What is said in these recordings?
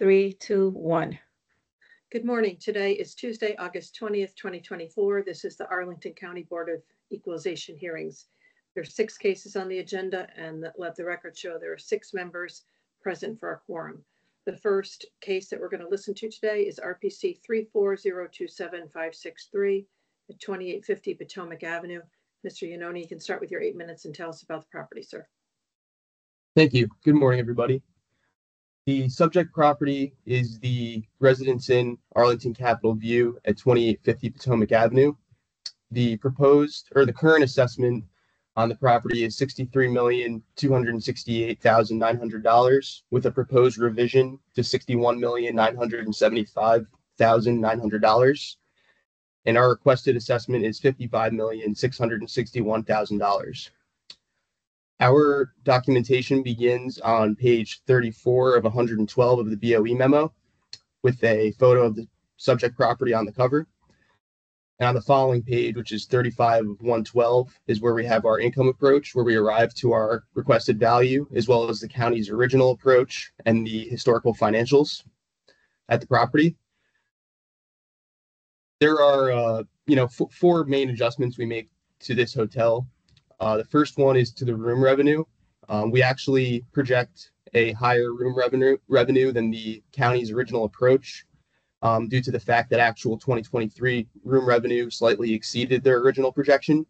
3, 2, 1. Good morning. Today is Tuesday, August 20th, 2024. This is the Arlington County Board of Equalization hearings. There are 6 cases on the agenda, and let the record show there are 6 members present for our quorum. The first case that we're going to listen to today is RPC 34027-563 at 2850 Potomac Avenue. Mr. Iannone, you can start with your 8 minutes and tell us about the property, sir. Thank you. Good morning, everybody. The subject property is the Residence Inn Arlington Capitol View at 2850 Potomac Avenue. The current assessment on the property is $63,268,900 with a proposed revision to $61,975,900. And our requested assessment is $55,661,000. Our documentation begins on page 34 of 112 of the BOE memo with a photo of the subject property on the cover. And on the following page, which is 35 of 112, is where we have our income approach, where we arrive to our requested value, as well as the county's original approach and the historical financials at the property. There are, 4 main adjustments we make to this hotel. The first one is to the room revenue. We actually project a higher room revenue than the county's original approach due to the fact that actual 2023 room revenue slightly exceeded their original projection.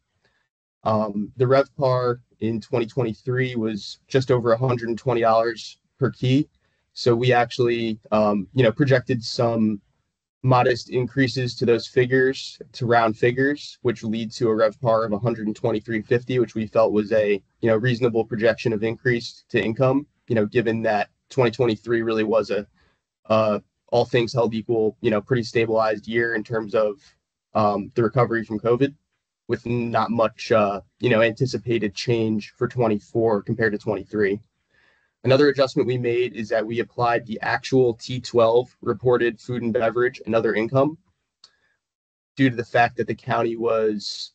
The RevPAR in 2023 was just over $120 per key. So we actually, projected some modest increases to those figures, to round figures, which lead to a RevPAR of $123.50, which we felt was a reasonable projection of increase to income, given that 2023 really was a all things held equal, pretty stabilized year in terms of the recovery from COVID, with not much anticipated change for 24 compared to 23. Another adjustment we made is that we applied the actual T12 reported food and beverage and other income due to the fact that the county was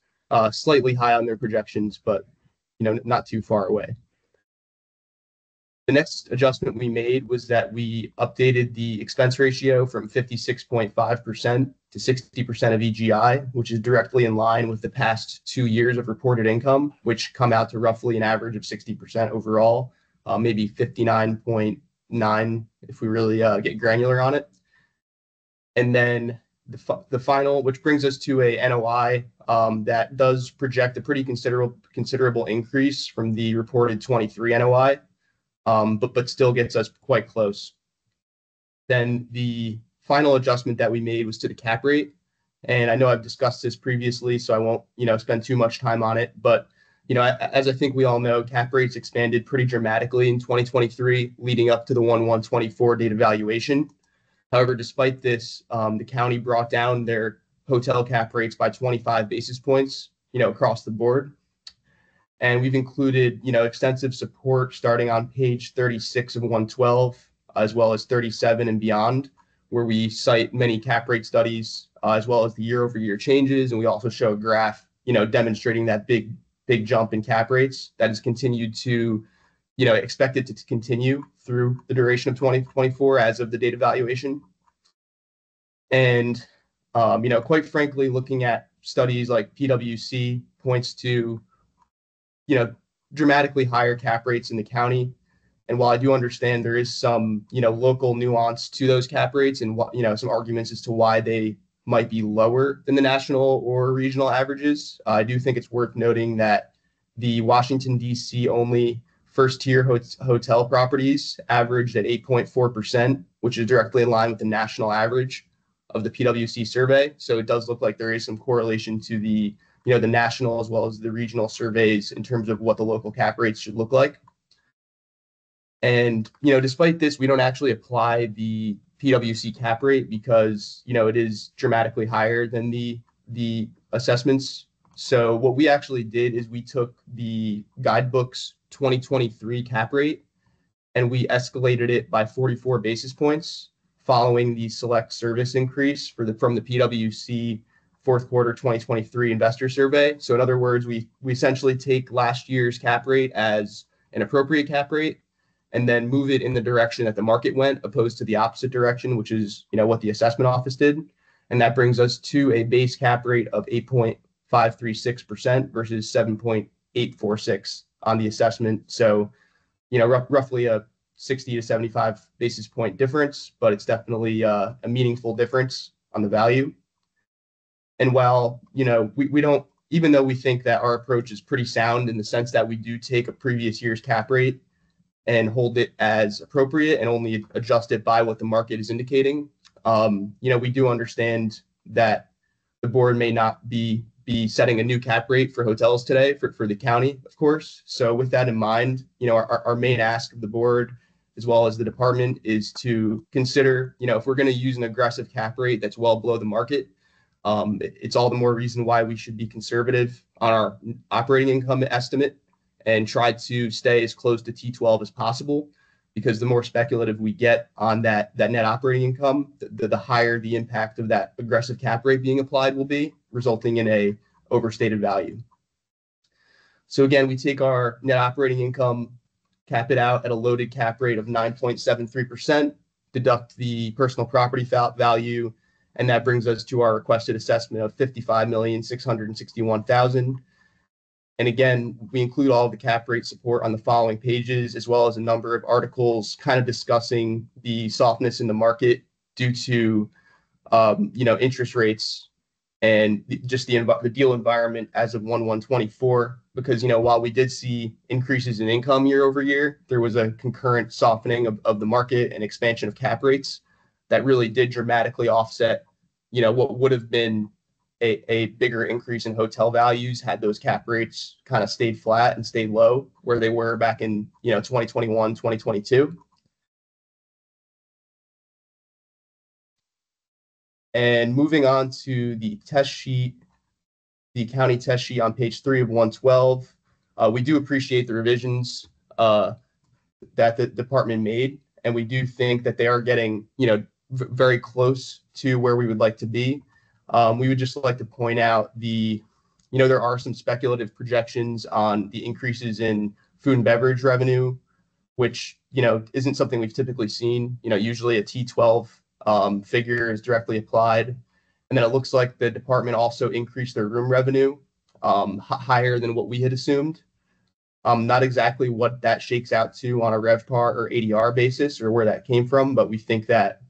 slightly high on their projections, but not too far away. The next adjustment we made was that we updated the expense ratio from 56.5% to 60% of EGI, which is directly in line with the past 2 years of reported income, which come out to roughly an average of 60% overall. Maybe 59.9 if we really get granular on it. And then the final, which brings us to a NOI that does project a pretty considerable increase from the reported 23 NOI, but still gets us quite close. Then the final adjustment that we made was to the cap rate. And I know I've discussed this previously, so I won't spend too much time on it, but as I think we all know, cap rates expanded pretty dramatically in 2023, leading up to the 1/1/24 date of valuation. However, despite this, the county brought down their hotel cap rates by 25 basis points, across the board. And we've included, extensive support starting on page 36 of 112, as well as 37 and beyond, where we cite many cap rate studies, as well as the year-over-year changes. And we also show a graph, demonstrating that big jump in cap rates that has continued to, expected to continue through the duration of 2024 as of the date of valuation. And, quite frankly, looking at studies like PwC points to, dramatically higher cap rates in the county. And while I do understand there is some, local nuance to those cap rates and, some arguments as to why they might be lower than the national or regional averages, I do think it's worth noting that the Washington, D.C. only first-tier hotel properties averaged at 8.4%, which is directly in line with the national average of the PwC survey. So it does look like there is some correlation to the, the national as well as the regional surveys in terms of what the local cap rates should look like. And, despite this, we don't actually apply the PwC cap rate because, it is dramatically higher than the assessments. So what we actually did is we took the guidebook's 2023 cap rate and we escalated it by 44 basis points following the select service increase from the PwC fourth quarter 2023 investor survey. So in other words, we essentially take last year's cap rate as an appropriate cap rate, and then move it in the direction that the market went, opposed to the opposite direction, which is, what the assessment office did. And that brings us to a base cap rate of 8.536% versus 7.846 on the assessment. So, roughly a 60 to 75 basis point difference, but it's definitely a meaningful difference on the value. And while, we don't, even though we think that our approach is pretty sound in the sense that we do take a previous year's cap rate and hold it as appropriate and only adjust it by what the market is indicating, we do understand that the board may not be setting a new cap rate for hotels today for the county, of course. So with that in mind, our main ask of the board as well as the department is to consider, if we're going to use an aggressive cap rate that's well below the market, it's all the more reason why we should be conservative on our operating income estimate and try to stay as close to T12 as possible, because the more speculative we get on that net operating income, the higher the impact of that aggressive cap rate being applied will be, resulting in a overstated value. So again, we take our net operating income, cap it out at a loaded cap rate of 9.73%, deduct the personal property value, and that brings us to our requested assessment of $55,661,000. And again, we include all of the cap rate support on the following pages, as well as a number of articles kind of discussing the softness in the market due to, interest rates and just the deal environment as of 1/1/24. Because, while we did see increases in income year over year, there was a concurrent softening of the market and expansion of cap rates that really did dramatically offset, what would have been a bigger increase in hotel values had those cap rates kind of stayed flat and stayed low where they were back in 2021, 2022. And moving on to the test sheet, the county test sheet on page 3 of 112, we do appreciate the revisions that the department made, and we do think that they are getting very close to where we would like to be. We would just like to point out there are some speculative projections on the increases in food and beverage revenue, which, isn't something we've typically seen. Usually a T12 figure is directly applied. And then it looks like the department also increased their room revenue higher than what we had assumed. Not exactly what that shakes out to on a RevPAR or ADR basis or where that came from, but we think that,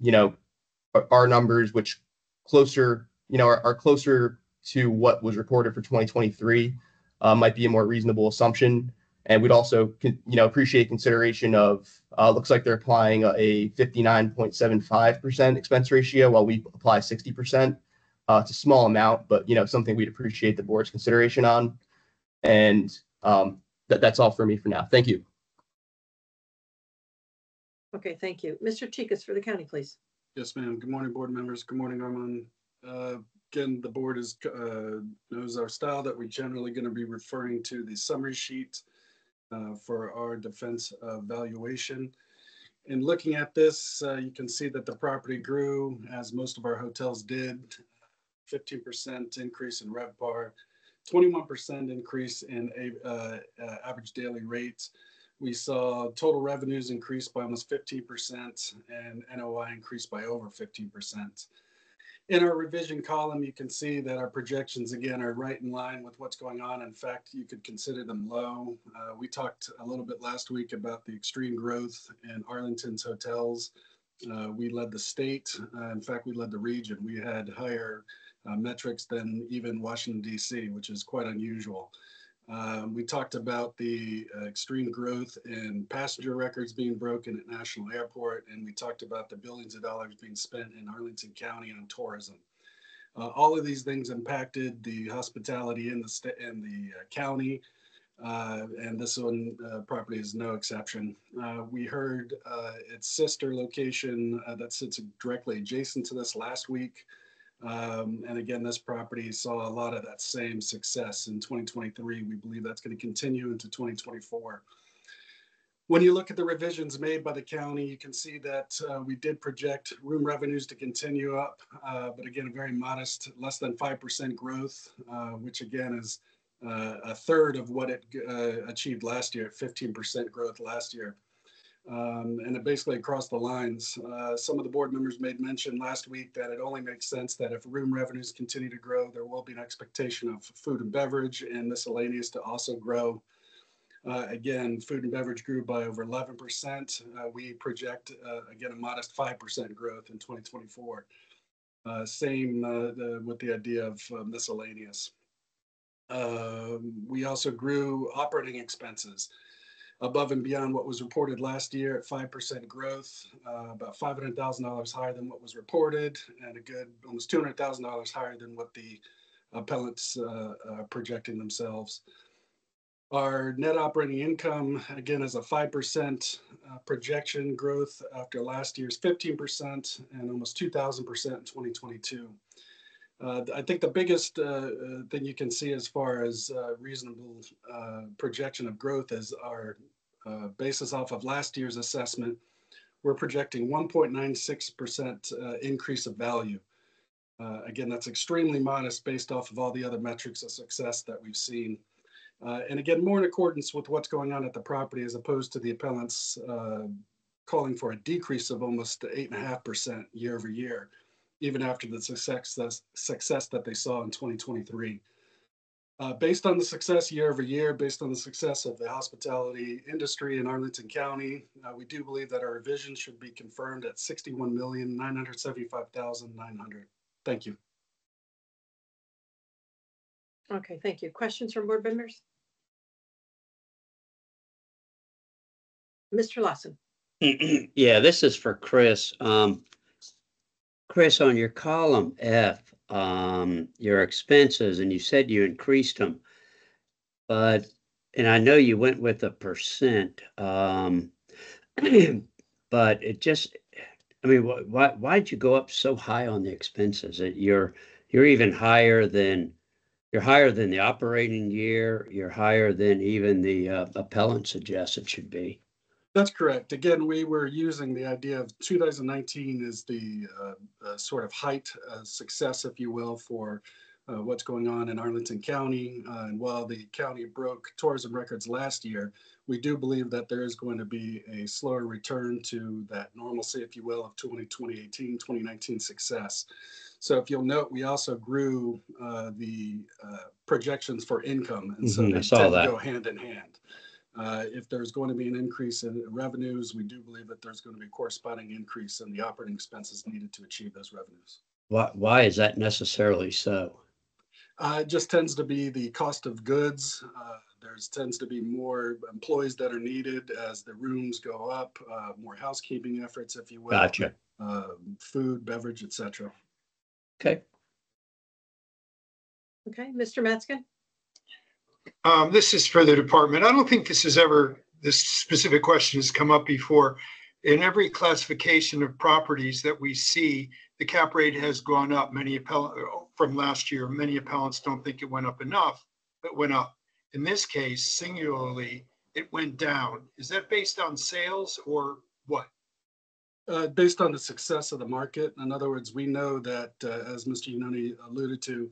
our numbers, which are closer to what was reported for 2023, might be a more reasonable assumption. And we'd also, appreciate consideration of, looks like they're applying a 59.75% expense ratio while we apply 60%. It's a small amount, but, something we'd appreciate the board's consideration on. And that's all for me for now. Thank you. Okay, thank you. Mr. Chikas for the county, please. Yes, ma'am. Good morning, board members. Good morning, Armand. Again, the board knows our style that we're generally going to be referring to the summary sheet for our defense valuation. In looking at this, you can see that the property grew, as most of our hotels did, 15% increase in RevPAR, 21% increase in average daily rates. We saw total revenues increase by almost 15% and NOI increased by over 15%. In our revision column, you can see that our projections, again, are right in line with what's going on. In fact, you could consider them low. We talked a little bit last week about the extreme growth in Arlington's hotels. We led the state. In fact, we led the region. We had higher metrics than even Washington, D.C., which is quite unusual. We talked about the extreme growth in passenger records being broken at National Airport, and we talked about the billions of dollars being spent in Arlington County on tourism. All of these things impacted the hospitality in the county, and this one property is no exception. We heard its sister location that sits directly adjacent to this last week. And again, this property saw a lot of that same success in 2023. We believe that's going to continue into 2024. When you look at the revisions made by the county, you can see that we did project room revenues to continue up, but again, a very modest, less than 5% growth, which again is a third of what it achieved last year, 15% growth last year. and it basically across the lines. Some of the board members made mention last week that it only makes sense that if room revenues continue to grow, there will be an expectation of food and beverage and miscellaneous to also grow. Again, food and beverage grew by over 11%. We project, again, a modest 5% growth in 2024. Same with the idea of miscellaneous. We also grew operating expenses above and beyond what was reported last year at 5% growth, about $500,000 higher than what was reported, and a good almost $200,000 higher than what the appellants are projecting themselves. Our net operating income, again, is a 5% projection growth after last year's 15% and almost 2,000% in 2022. I think the biggest thing you can see as far as reasonable projection of growth is our basis off of last year's assessment. We're projecting 1.96% increase of value. Again, that's extremely modest based off of all the other metrics of success that we've seen. And again, more in accordance with what's going on at the property as opposed to the appellants calling for a decrease of almost 8.5% year over year, even after the success that they saw in 2023. Based on the success year over year, based on the success of the hospitality industry in Arlington County, we do believe that our revision should be confirmed at $61,975,900. Thank you. Okay, thank you. Questions from board members? Mr. Lawson. Yeah, this is for Chris. Chris, on your column F, your expenses, and you said you increased them, and I know you went with a percent, but it just, I mean, why'd you go up so high on the expenses? You're even higher than, you're higher than the operating year. You're higher than even the appellant suggests it should be. That's correct. Again, we were using the idea of 2019 as the sort of height success, if you will, for what's going on in Arlington County. And while the county broke tourism records last year, we do believe that there is going to be a slower return to that normalcy, if you will, of 2018, 2019 success. So if you'll note, we also grew the projections for income. And so they tend to go hand in hand. If there's going to be an increase in revenues, we do believe that there's going to be a corresponding increase in the operating expenses needed to achieve those revenues. Why is that necessarily so? It just tends to be the cost of goods. There tends to be more employees that are needed as the rooms go up, more housekeeping efforts, if you will. Gotcha. Food, beverage, etc. Okay. Okay, Mr. Metzgen. This is for the department. I don't think this specific question has come up before. In every classification of properties that we see, the cap rate has gone up. From last year, many appellants don't think it went up enough, but went up. In this case, singularly, it went down. Is that based on sales or what? Based on the success of the market. In other words, we know that, as Mr. Yanoni alluded to,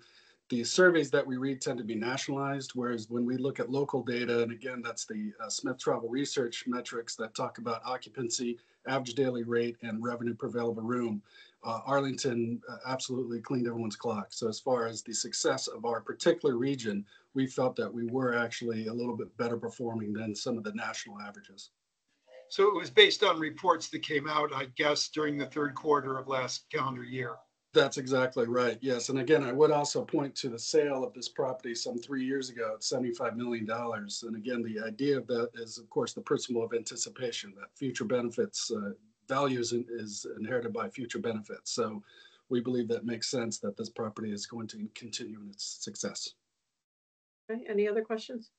the surveys that we read tend to be nationalized, whereas when we look at local data, and again, that's the Smith Travel Research metrics that talk about occupancy, average daily rate, and revenue per available room, Arlington absolutely cleaned everyone's clock. So as far as the success of our particular region, we felt that we were actually a little bit better performing than some of the national averages. So it was based on reports that came out, I guess, during the third quarter of last calendar year. That's exactly right. Yes. And again, I would also point to the sale of this property some 3 years ago at $75 million. And again, the idea of that is, of course, the principle of anticipation, that future benefits, value is inherited by future benefits. So we believe that makes sense that this property is going to continue in its success. Okay. Any other questions?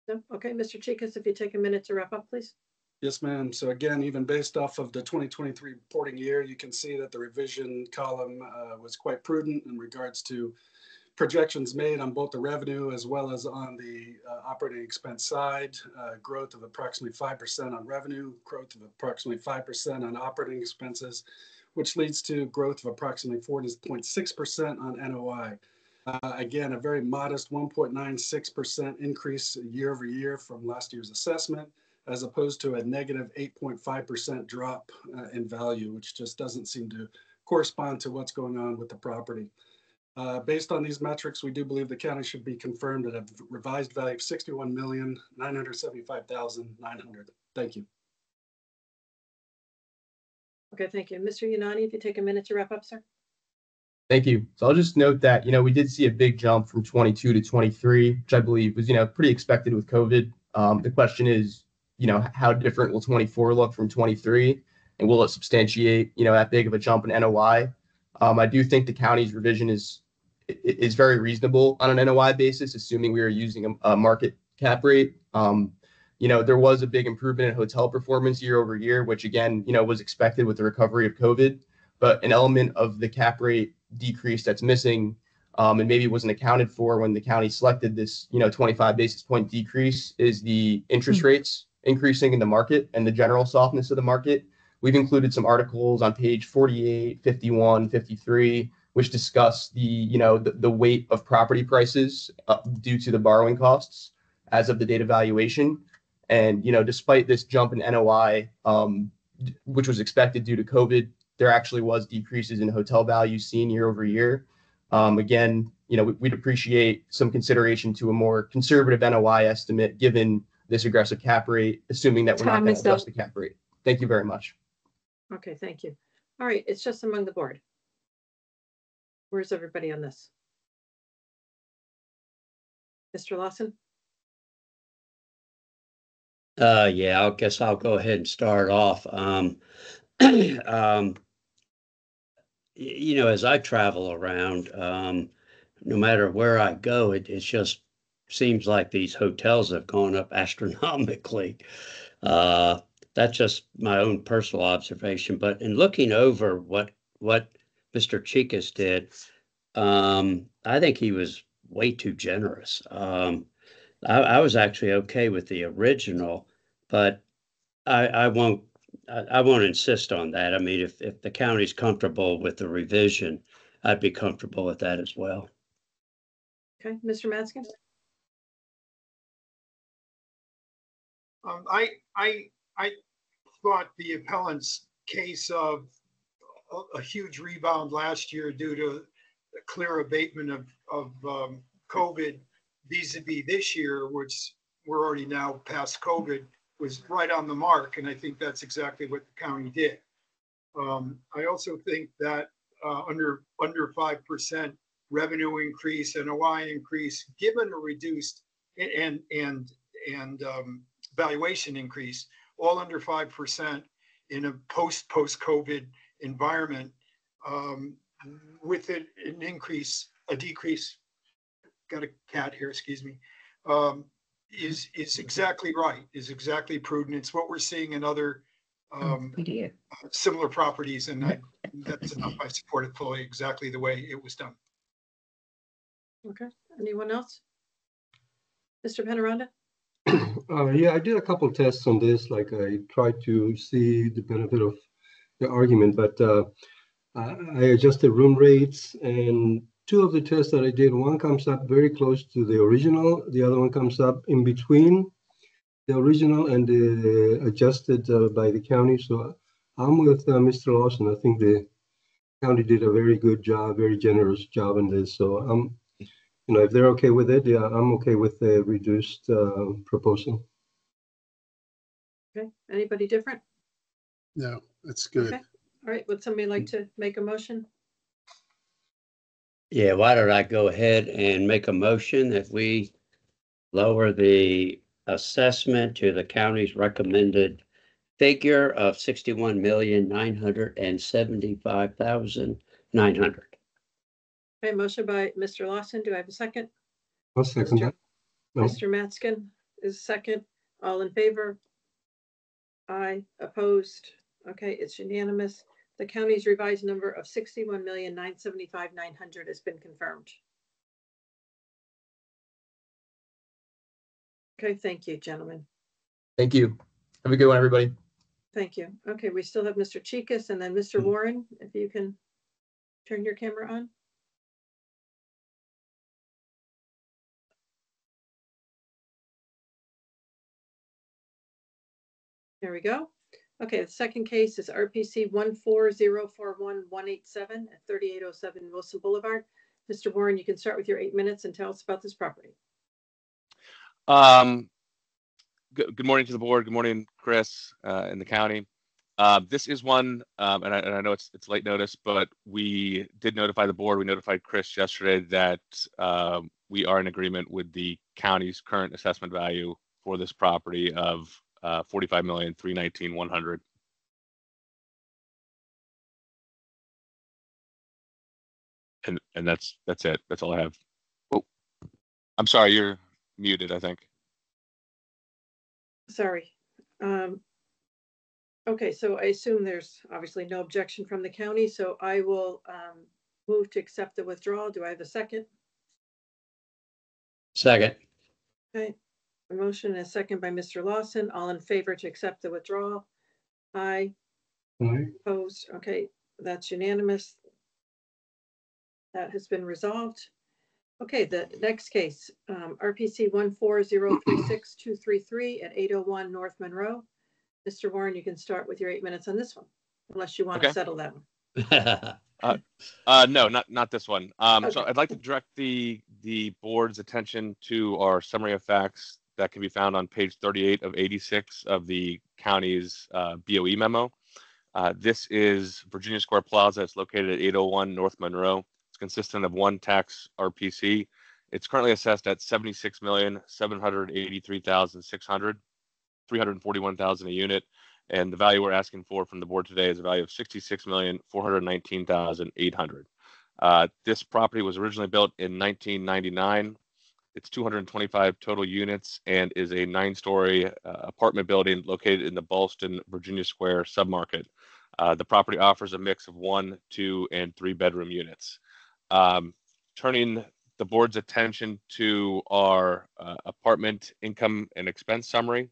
No? Okay, Mr. Chikas, if you take a minute to wrap up, please. Yes, ma'am. So again, even based off of the 2023 reporting year, you can see that the revision column was quite prudent in regards to projections made on both the revenue as well as on the operating expense side, growth of approximately 5% on revenue, growth of approximately 5% on operating expenses, which leads to growth of approximately 4.6% on NOI. Again, a very modest 1.96% increase year over year from last year's assessment. as opposed to a negative 8.5% drop in value, which just doesn't seem to correspond to what's going on with the property. Based on these metrics, we do believe the county should be confirmed at a revised value of $61,975,900. Thank you. Okay, thank you. Mr. Yanani, if you take a minute to wrap up, sir. Thank you. So I'll just note that, we did see a big jump from 22 to 23, which I believe was, pretty expected with COVID. The question is, how different will 24 look from 23? And will it substantiate, that big of a jump in NOI? I do think the county's revision is very reasonable on an NOI basis, assuming we are using a market cap rate. There was a big improvement in hotel performance year over year, which again, was expected with the recovery of COVID. But an element of the cap rate decrease that's missing, and maybe wasn't accounted for when the county selected this, 25 basis point decrease, is the interest rates increasing in the market and the general softness of the market. We've included some articles on page 48, 51, 53, which discuss the weight of property prices due to the borrowing costs as of the date of valuation. And, despite this jump in NOI, which was expected due to COVID, there actually was decreases in hotel values seen year over year. Again, we'd appreciate some consideration to a more conservative NOI estimate given this aggressive cap rate, assuming that we're not going to adjust the cap rate. Thank you very much. Okay, thank you. All right, it's just among the board. Where's everybody on this? Mr. Lawson? Yeah, I guess I'll go ahead and start off. As I travel around, no matter where I go, it just seems like these hotels have gone up astronomically. That's just my own personal observation. But in looking over what Mr. Chikas did, I think he was way too generous. I was actually okay with the original, but I won't insist on that. I mean, if the county's comfortable with the revision, I'd be comfortable with that as well. Okay, Mr. Matzkin? I thought the appellant's case of a huge rebound last year due to a clear abatement of COVID vis-a-vis this year, which we're already now past COVID, was right on the mark. And I think that's exactly what the county did. I also think that under 5% revenue increase, NOI increase, given a reduced and valuation increase, all under 5% in a post-COVID environment, with a decrease, got a cat here, excuse me, is exactly right, is exactly prudent. It's what we're seeing in other similar properties, and that's enough. I support it fully, exactly the way it was done. Okay, anyone else? Mr. Penaranda? Yeah, I did a couple tests on this. Like, I tried to see the benefit of the argument, but I adjusted room rates, and two of the tests that I did, one comes up very close to the original, the other one comes up in between the original and the adjusted by the county. So I'm with Mr. Lawson. I think the county did a very good job, very generous job in this. So if they're okay with it, yeah, I'm okay with the reduced proposal. Okay, anybody different? No, that's good. Okay. All right, would somebody like to make a motion? Yeah, why don't I go ahead and make a motion that we lower the assessment to the county's recommended figure of $61,975,900. Okay, motion by Mr. Lawson. Do I have a second? I'll second that. No. Mr. Matzkin is second. All in favor? Aye. Opposed? Okay, it's unanimous. The county's revised number of $61,975,900 has been confirmed. Okay, thank you, gentlemen. Thank you. Have a good one, everybody. Thank you. Okay, we still have Mr. Chikas and then Mr. Warren, if you can turn your camera on. There we go. Okay, the second case is RPC 14041-187 at 3807 Wilson Boulevard. Mr. Warren, you can start with your 8 minutes and tell us about this property. Good morning to the board. Good morning, Chris, in the county. This is one, and I know it's late notice, but we did notify the board. We notified Chris yesterday that we are in agreement with the county's current assessment value for this property of $45,319,100. And that's it. That's all I have. Oh, I'm sorry, you're muted, I think. Sorry. Okay, so I assume there's obviously no objection from the county, so I will move to accept the withdrawal. Do I have a second? Second. Okay, a motion and a second by Mr. Lawson. All in favor to accept the withdrawal? Aye. Aye. Opposed? Okay, that's unanimous. That has been resolved. Okay, the next case, RPC 14036-233 at 801 North Monroe. Mr. Warren, you can start with your 8 minutes on this one, unless you want to settle that one. No, not this one. Okay. So I'd like to direct the board's attention to our summary of facts that can be found on page 38 of 86 of the county's BOE memo. This is Virginia Square Plaza. It's located at 801 North Monroe. It's consistent of one tax RPC. It's currently assessed at $76,783,600, $341,000 a unit, and the value we're asking for from the board today is a value of $66,419,800. This property was originally built in 1999. It's 225 total units and is a 9-story apartment building located in the Ballston, Virginia Square submarket. The property offers a mix of 1, 2, and 3 bedroom units. Turning the board's attention to our apartment income and expense summary.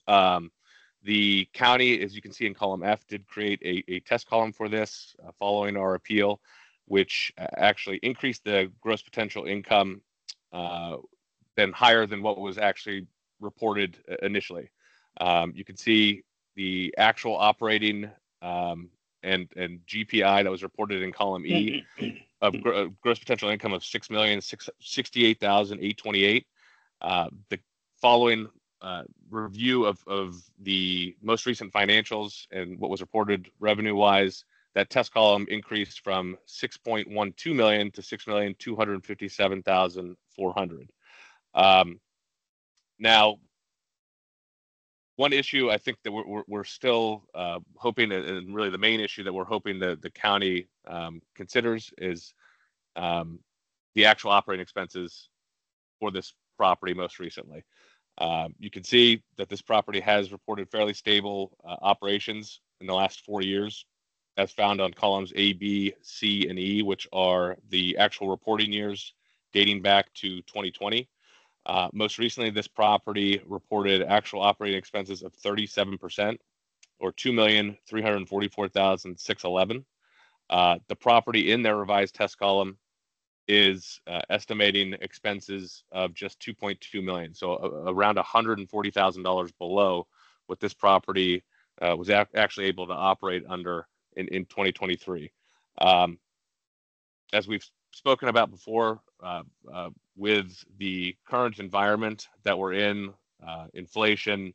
The county, as you can see in column F, did create a test column for this following our appeal, which actually increased the gross potential income then higher than what was actually reported initially. You can see the actual operating and GPI that was reported in column E of gross potential income of $6,068,828. The following review of the most recent financials and what was reported revenue-wise, that test column increased from 6.12 million to 6,257,400. Now, one issue I think that we're still hoping, and really the main issue that we're hoping that the county considers is the actual operating expenses for this property most recently. You can see that this property has reported fairly stable operations in the last 4 years, as found on columns A, B, C, and E, which are the actual reporting years dating back to 2020. Most recently, this property reported actual operating expenses of 37%, or $2,344,611. The property in their revised test column is estimating expenses of just 2.2 million, so around $140,000 below what this property was actually able to operate under in 2023. As we've spoken about before, with the current environment that we're in, inflation,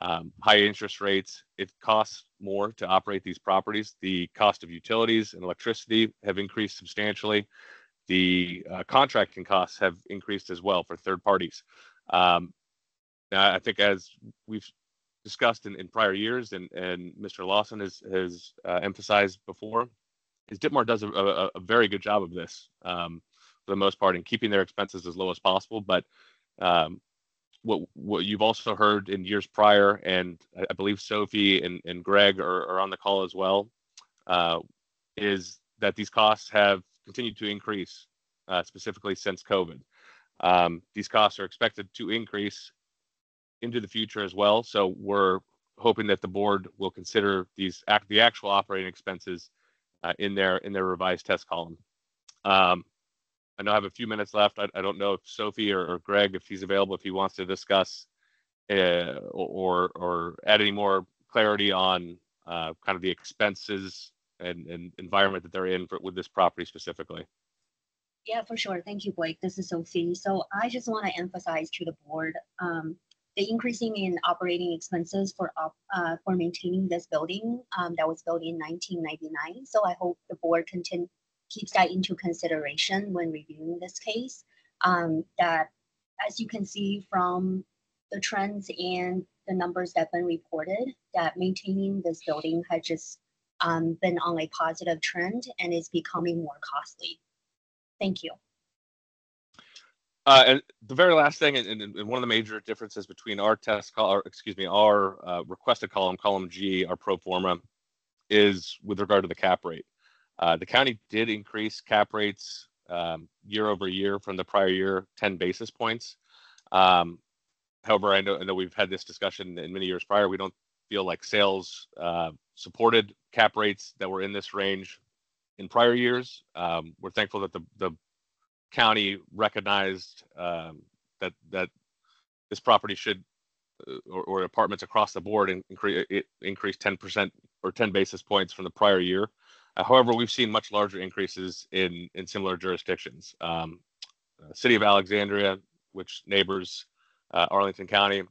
high interest rates, it costs more to operate these properties. The cost of utilities and electricity have increased substantially. The contracting costs have increased as well for third parties. Now, I think as we've discussed in prior years, and Mr. Lawson has emphasized before, is Ditmar does a very good job of this for the most part in keeping their expenses as low as possible. But what you've also heard in years prior, and I believe Sophie and Greg are on the call as well, is that these costs have continued to increase, specifically since COVID. These costs are expected to increase into the future as well. So we're hoping that the board will consider the actual operating expenses in their revised test column. I know I have a few minutes left. I don't know if Sophie or Greg, if he's available, if he wants to discuss or add any more clarity on kind of the expenses and environment that they're in with this property specifically? Yeah, for sure. Thank you, Blake. This is Sophie. So I just want to emphasize to the board the increasing in operating expenses for maintaining this building that was built in 1999. So I hope the board keeps that into consideration when reviewing this case. That, as you can see from the trends and the numbers that have been reported, that maintaining this building had just been on a positive trend and is becoming more costly. Thank you. And the very last thing, and one of the major differences between our our requested column G, our pro forma, is with regard to the cap rate. The county did increase cap rates year over year from the prior year, 10 basis points. However, I know we've had this discussion in many years prior. We don't feel like sales supported cap rates that were in this range in prior years. We're thankful that the county recognized that this property should, or apartments across the board, increase 10% or 10 basis points from the prior year. However, we've seen much larger increases in similar jurisdictions. City of Alexandria, which neighbors Arlington County,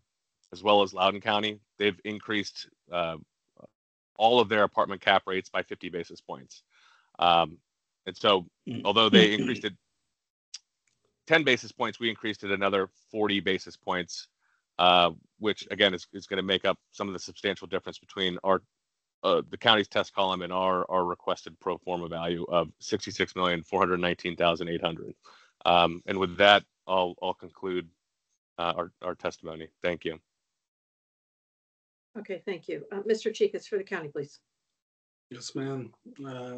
as well as Loudoun County, they've increased all of their apartment cap rates by 50 basis points. And so, although they increased it 10 basis points, we increased it another 40 basis points, which again is going to make up some of the substantial difference between the county's test column and our requested pro forma value of $66,419,800. And with that, I'll conclude our testimony. Thank you. Okay, thank you. Mr. Cheekas for the county, please. Yes, ma'am.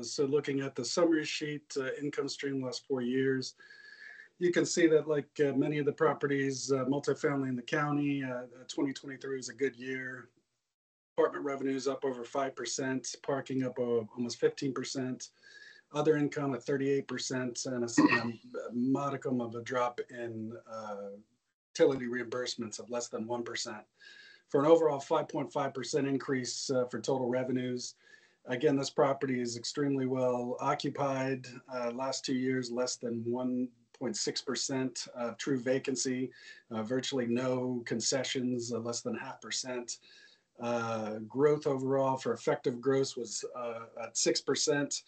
So looking at the summary sheet, income stream last 4 years, you can see that like many of the properties, multifamily in the county, 2023 is a good year. Apartment revenues up over 5%, parking up almost 15%, other income at 38%, and a modicum of a drop in utility reimbursements of less than 1%. For an overall 5.5% increase for total revenues. Again, this property is extremely well occupied. Last 2 years, less than 1.6% true vacancy, virtually no concessions, less than 0.5%. Growth overall for effective gross was at 6%.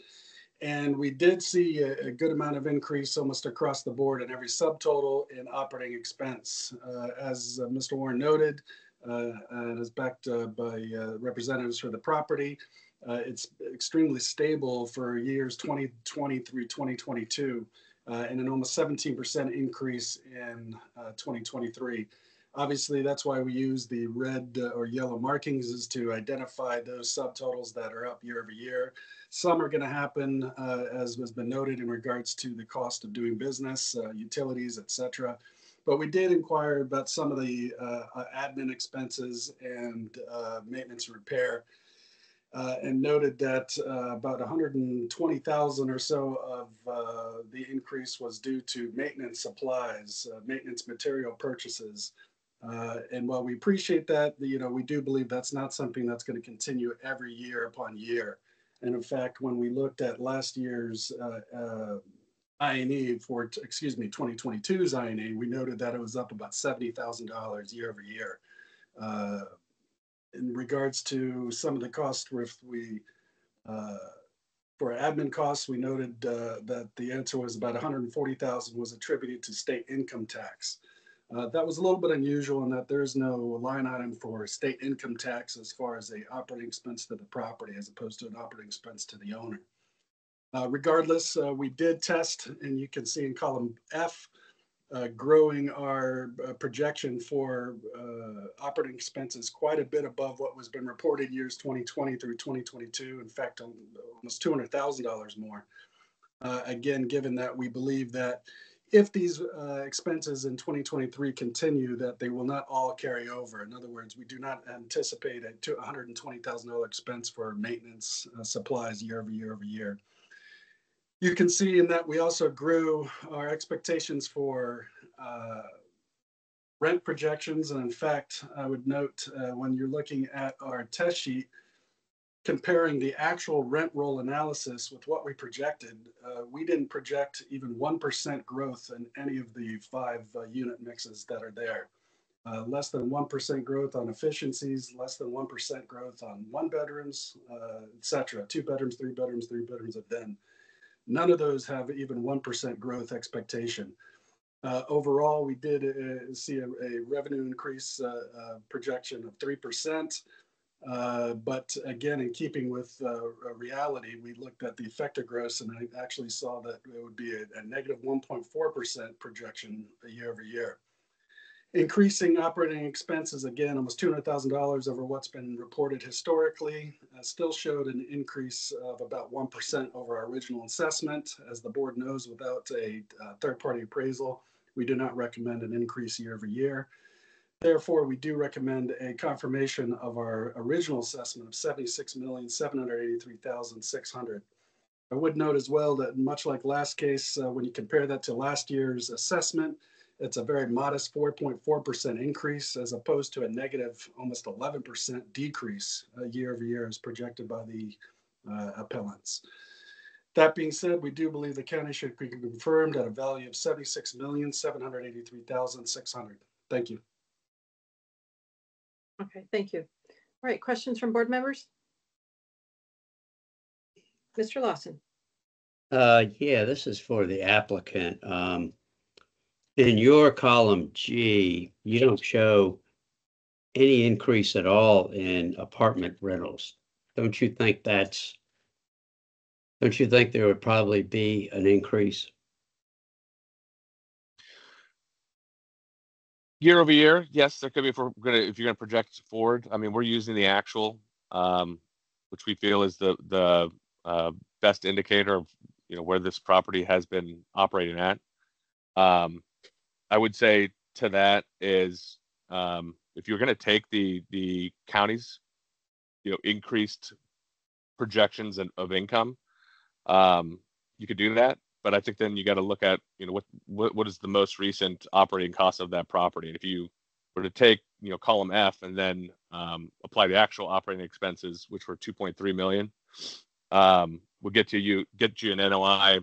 And we did see a good amount of increase almost across the board in every subtotal in operating expense. As Mr. Warren noted, and is backed by representatives for the property, it's extremely stable for years 2020 through 2022, and an almost 17% increase in 2023. Obviously, that's why we use the red or yellow markings, is to identify those subtotals that are up year over year. Some are going to happen, as has been noted, in regards to the cost of doing business, utilities, etc. But we did inquire about some of the admin expenses and maintenance and repair, and noted that about 120,000 or so of the increase was due to maintenance supplies, maintenance material purchases. And while we appreciate that, we do believe that's not something that's going to continue every year upon year. And in fact, when we looked at last year's INE 2022's INE, we noted that it was up about $70,000 year over year. In regards to some of the costs, for admin costs, we noted that the answer was about 140,000 was attributed to state income tax. That was a little bit unusual in that there is no line item for state income tax as far as an operating expense to the property as opposed to an operating expense to the owner. Regardless, we did test, and you can see in column F, growing our projection for operating expenses quite a bit above what was been reported years 2020 through 2022. In fact, almost $200,000 more. Again, given that we believe that if these expenses in 2023 continue, that they will not all carry over. In other words, we do not anticipate a $120,000 expense for maintenance supplies year over year over year. You can see in that we also grew our expectations for rent projections. And in fact, I would note when you're looking at our test sheet, comparing the actual rent roll analysis with what we projected, we didn't project even 1% growth in any of the 5 unit mixes that are there. Less than 1% growth on efficiencies, less than 1% growth on 1 bedrooms, etc. 2 bedrooms, 3 bedrooms, 3 bedrooms of den. None of those have even 1% growth expectation. Overall, we did see a revenue increase projection of 3%. But again, in keeping with reality, we looked at the effective gross, and I actually saw that it would be a negative 1.4% projection year over year. Increasing operating expenses, again, almost $200,000 over what's been reported historically, still showed an increase of about 1% over our original assessment. As the board knows, without a third-party appraisal, we do not recommend an increase year over year. Therefore, we do recommend a confirmation of our original assessment of $76,783,600. I would note as well that much like last case, when you compare that to last year's assessment, it's a very modest 4.4% increase as opposed to a negative almost 11% decrease year over year as projected by the appellants. That being said, we do believe the county should be confirmed at a value of $76,783,600. Thank you. Okay, thank you. All right, questions from board members? Mr. Lawson. Yeah, this is for the applicant. In your column G, you don't show any increase at all in apartment rentals. Don't you think there would probably be an increase? Year over year, yes, there could be if you're gonna project forward. I mean, we're using the actual, which we feel is the best indicator of where this property has been operating at. I would say to that is if you're going to take the county's increased projections of income, you could do that. But I think then you got to look at what is the most recent operating cost of that property. And if you were to take column F and then apply the actual operating expenses, which were $2.3 million, will get you an NOI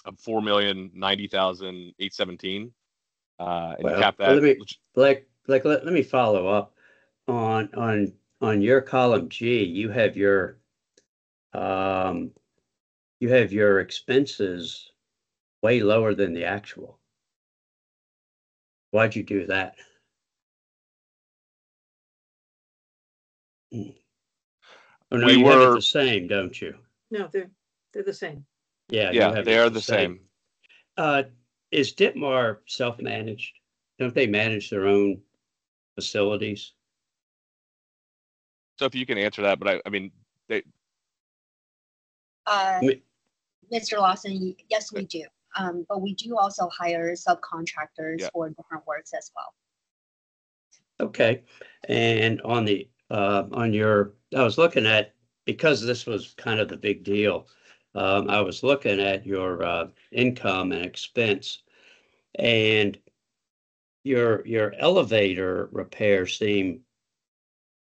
of $4,090,817. And well, cap that. Let me follow up on your column G. You have your expenses way lower than the actual. Why'd you do that? Oh no, you have it the same, don't you? No, they're the same. Yeah, they are the same. Is Ditmar self-managed? Don't they manage their own facilities? So if you can answer that, but I mean, they. Mr. Lawson, yes, we do. But we do also hire subcontractors for different works as well. Okay, and I was looking at, because this was kind of the big deal. I was looking at your income and expense, and your elevator repairs seem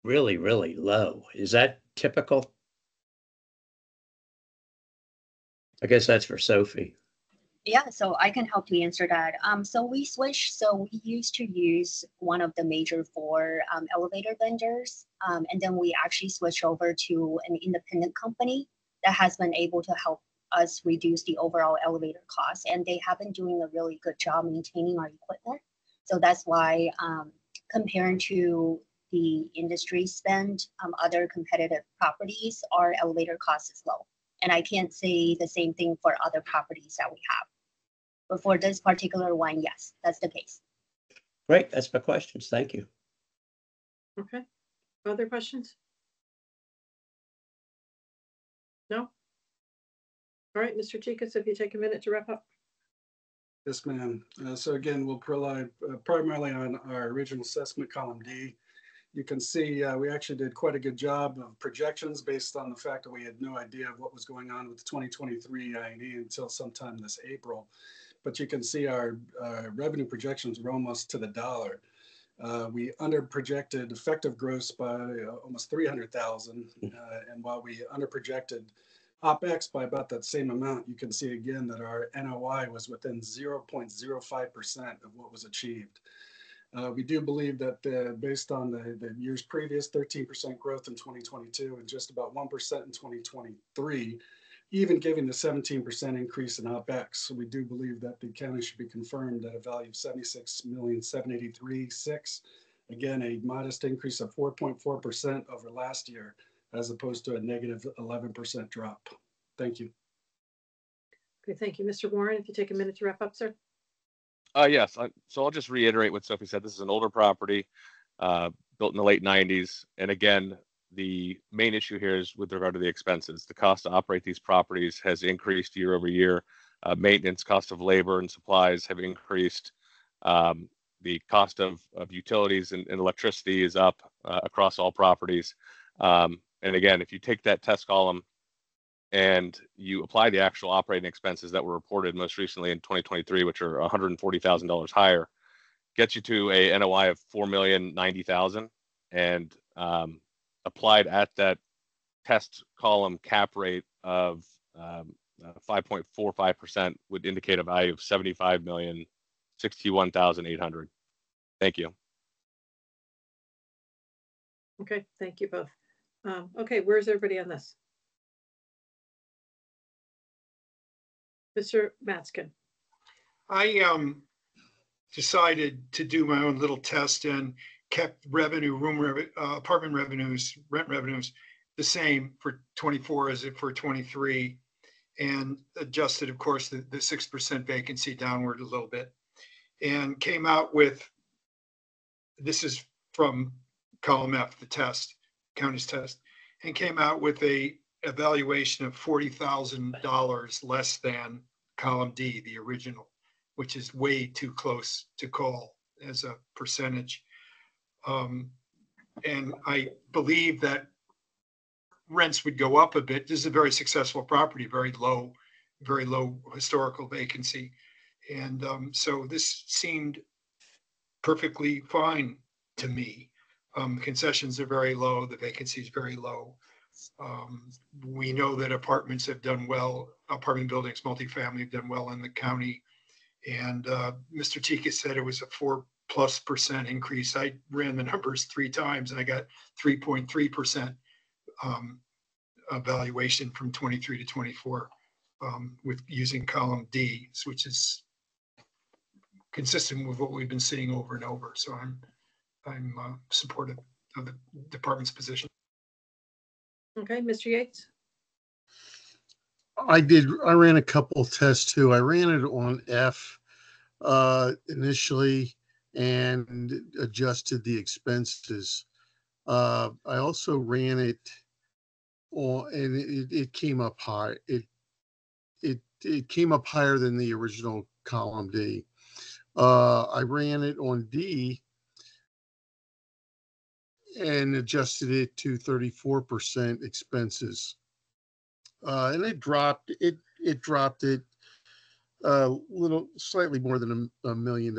really, really low. Is that typical? I guess that's for Sophie. Yeah, so I can help you answer that. So we switched. So we used to use one of the major 4 elevator vendors, and then we actually switched over to an independent company that has been able to help us reduce the overall elevator costs. And they have been doing a really good job maintaining our equipment. So that's why comparing to the industry spend, other competitive properties, our elevator cost is low. And I can't say the same thing for other properties that we have. But for this particular one, yes, that's the case. Great, that's my questions. Thank you. Okay, other questions? No? All right, Mr. Chicas, if you take a minute to wrap up. Yes, ma'am. So again, we'll rely primarily on our original assessment, column D. You can see we actually did quite a good job of projections based on the fact that we had no idea of what was going on with the 2023 INE until sometime this April. but you can see our revenue projections were almost to the dollar. We under projected effective gross by almost 300,000. And while we under projected OpEx by about that same amount, you can see again that our NOI was within 0.05% of what was achieved. We do believe that based on the years previous, 13% growth in 2022 and just about 1% in 2023, even giving the 17% increase in OpEx. So we do believe that the county should be confirmed at a value of $76,783,600. Again, a modest increase of 4.4% over last year, as opposed to a negative 11% drop. Thank you. Okay, thank you. Mr. Warren, if you take a minute to wrap up, sir. Yes, so I'll just reiterate what Sophie said. This is an older property, built in the late 90s. And again, the main issue here is with regard to the expenses. The cost to operate these properties has increased year over year. Maintenance, cost of labor and supplies have increased. The cost of utilities and electricity is up across all properties. And again, if you take that test column and you apply the actual operating expenses that were reported most recently in 2023, which are $140,000 higher, gets you to a NOI of $4,090,000, and applied at that test column cap rate of 5.45% would indicate a value of $75,061,800. Thank you. Okay, thank you both. Okay, where's everybody on this? Mr. Matzkin. I decided to do my own little test and kept apartment revenues, rent revenues the same for 24 as it for 23, and adjusted, of course, the 6% vacancy downward a little bit, and came out with, this is from column F, the test, county's test, and came out with a evaluation of $40,000 less than column D, the original, which is way too close to call as a percentage. And I believe that rents would go up a bit. This is a very successful property, very low historical vacancy. And so this seemed perfectly fine to me. Concessions are very low, the vacancy is very low. We know that apartments have done well, apartment buildings, multifamily have done well in the county. And Mr. Tika said it was a 4+% increase. I ran the numbers 3 times and I got 3.3% valuation from 23 to 24 with using column D, which is consistent with what we've been seeing over and over. So I'm supportive of the department's position. Okay, Mr. Yates. I ran a couple of tests too. I ran it on F initially and adjusted the expenses. I also ran it on, and it came up high. It came up higher than the original column D. I ran it on D and adjusted it to 34% expenses. And it dropped it slightly more than $1 million.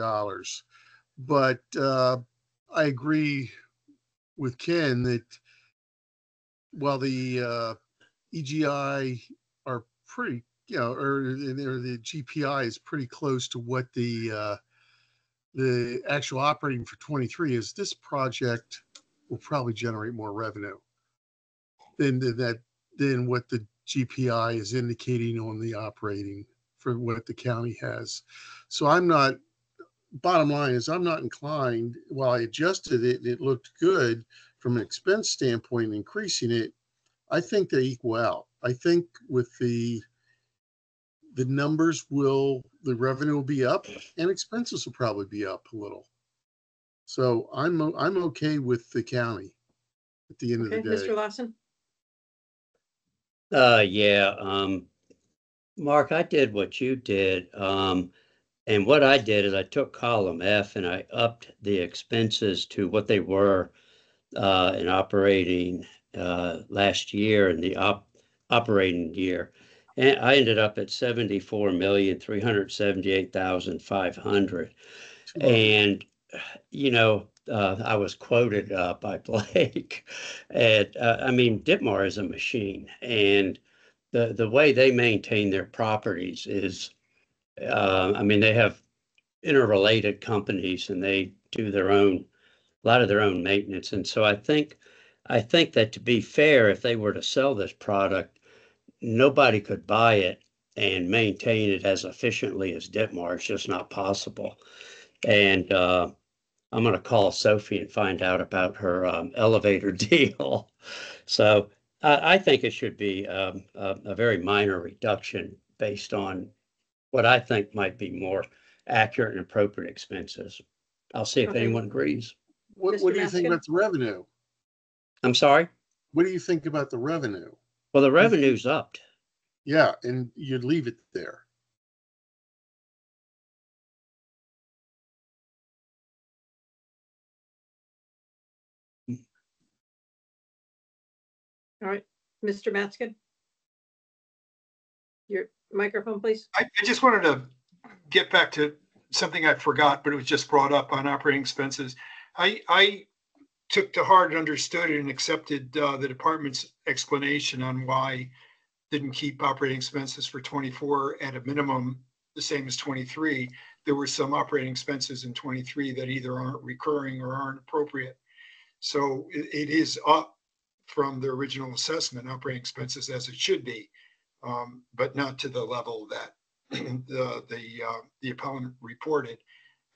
But I agree with Ken that while the EGI are pretty, or the GPI is pretty close to what the actual operating for 23 is, this project will probably generate more revenue than what the GPI is indicating on the operating for what the county has. So bottom line is I'm not inclined, while I adjusted it and it looked good from an expense standpoint, increasing it, I think they equal out. I think with the numbers the revenue will be up and expenses will probably be up a little. So I'm okay with the county at the end of the day. Mr. Lawson. Yeah, Mark, I did what you did. And what I did is I took column F and I upped the expenses to what they were in operating last year and the operating year. And I ended up at 74,378,500. And, I was quoted by Blake. And I mean, Ditmar is a machine. And the way they maintain their properties is, I mean, they have interrelated companies and they do a lot of their own maintenance. And so I think that, to be fair, if they were to sell this product, nobody could buy it and maintain it as efficiently as Ditmar. It's just not possible. And I'm going to call Sophie and find out about her elevator deal. So I think it should be a very minor reduction based on what I think might be more accurate and appropriate expenses. I'll see if Okay. anyone agrees. What Mr. do you think Maskin? about the revenue? I'm sorry? What do you think about the revenue? Well, the revenue's up. Yeah, and you'd leave it there. All right, Mr. Matskin? Your microphone, please. I just wanted to get back to something I forgot, but it was just brought up on operating expenses. I took to heart and understood and accepted the department's explanation on why didn't keep operating expenses for 24 at a minimum the same as 23. There were some operating expenses in 23 that either aren't recurring or aren't appropriate. So it is up from the original assessment, operating expenses, as it should be, but not to the level that the appellant reported.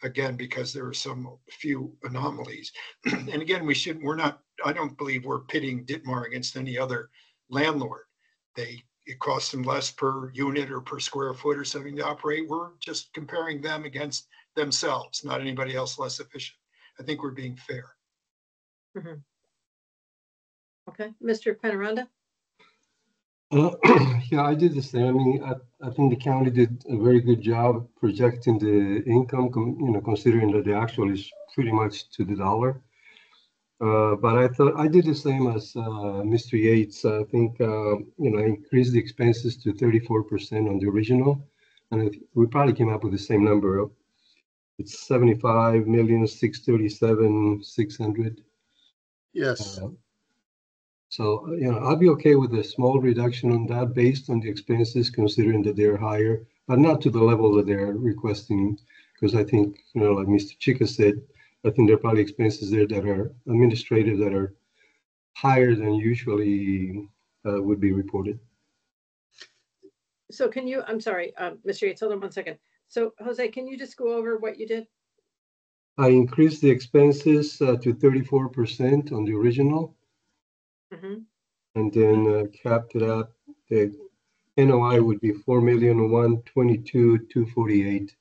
Again, because there are some few anomalies. And again, I don't believe we're pitting Ditmar against any other landlord. It costs them less per unit or per square foot or something to operate. We're just comparing them against themselves, not anybody else less efficient. I think we're being fair. Mm-hmm. Okay, Mr. Penaranda? Yeah, I did the same. I mean, I think the county did a very good job projecting the income, considering that the actual is pretty much to the dollar. But I thought I did the same as Mr. Yates. I think, I increased the expenses to 34% on the original. And we probably came up with the same number. It's 75,637,600. Yes. So, I'll be okay with a small reduction on that based on the expenses, considering that they're higher, but not to the level that they're requesting. Because I think, like Mr. Chica said, I think there are probably expenses there that are administrative that are higher than usually would be reported. So I'm sorry, Mr. Yates, hold on 1 second. So Jose, can you just go over what you did? I increased the expenses to 34% on the original. Mm-hmm. And then capped it up. The NOI would be 4,122,248,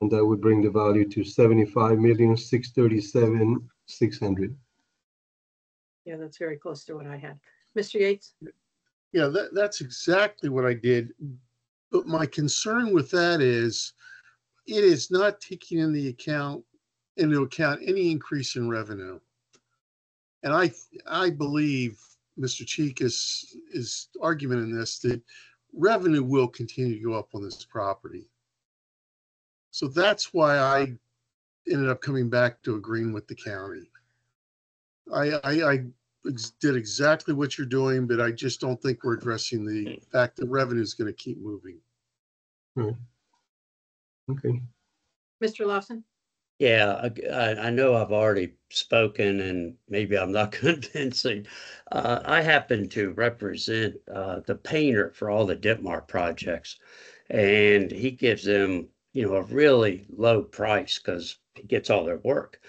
and that would bring the value to 75,637,600. Yeah, that's very close to what I had. Mr. Yates? Yeah, that's exactly what I did. But my concern with that is it is not taking into account any increase in revenue. And I believe Mr. Chica's argument in this, that revenue will continue to go up on this property. So that's why I ended up coming back to agreeing with the county. I did exactly what you're doing, but I just don't think we're addressing the fact that revenue is going to keep moving. Right. Okay. Mr. Lawson? Yeah, I know I've already spoken and maybe I'm not convincing. I happen to represent the painter for all the Ditmar projects, and he gives them, a really low price because he gets all their work.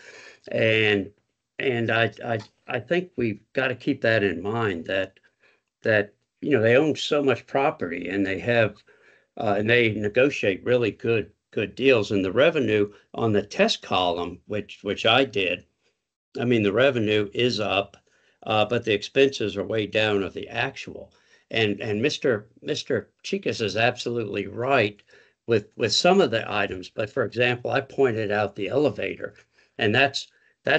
And I think we've got to keep that in mind that they own so much property and they have and they negotiate really good deals. And the revenue on the test column, which I did, I mean, the revenue is up, but the expenses are way down of the actual. And Mr. Chicas is absolutely right with some of the items. But for example, I pointed out the elevator, and that's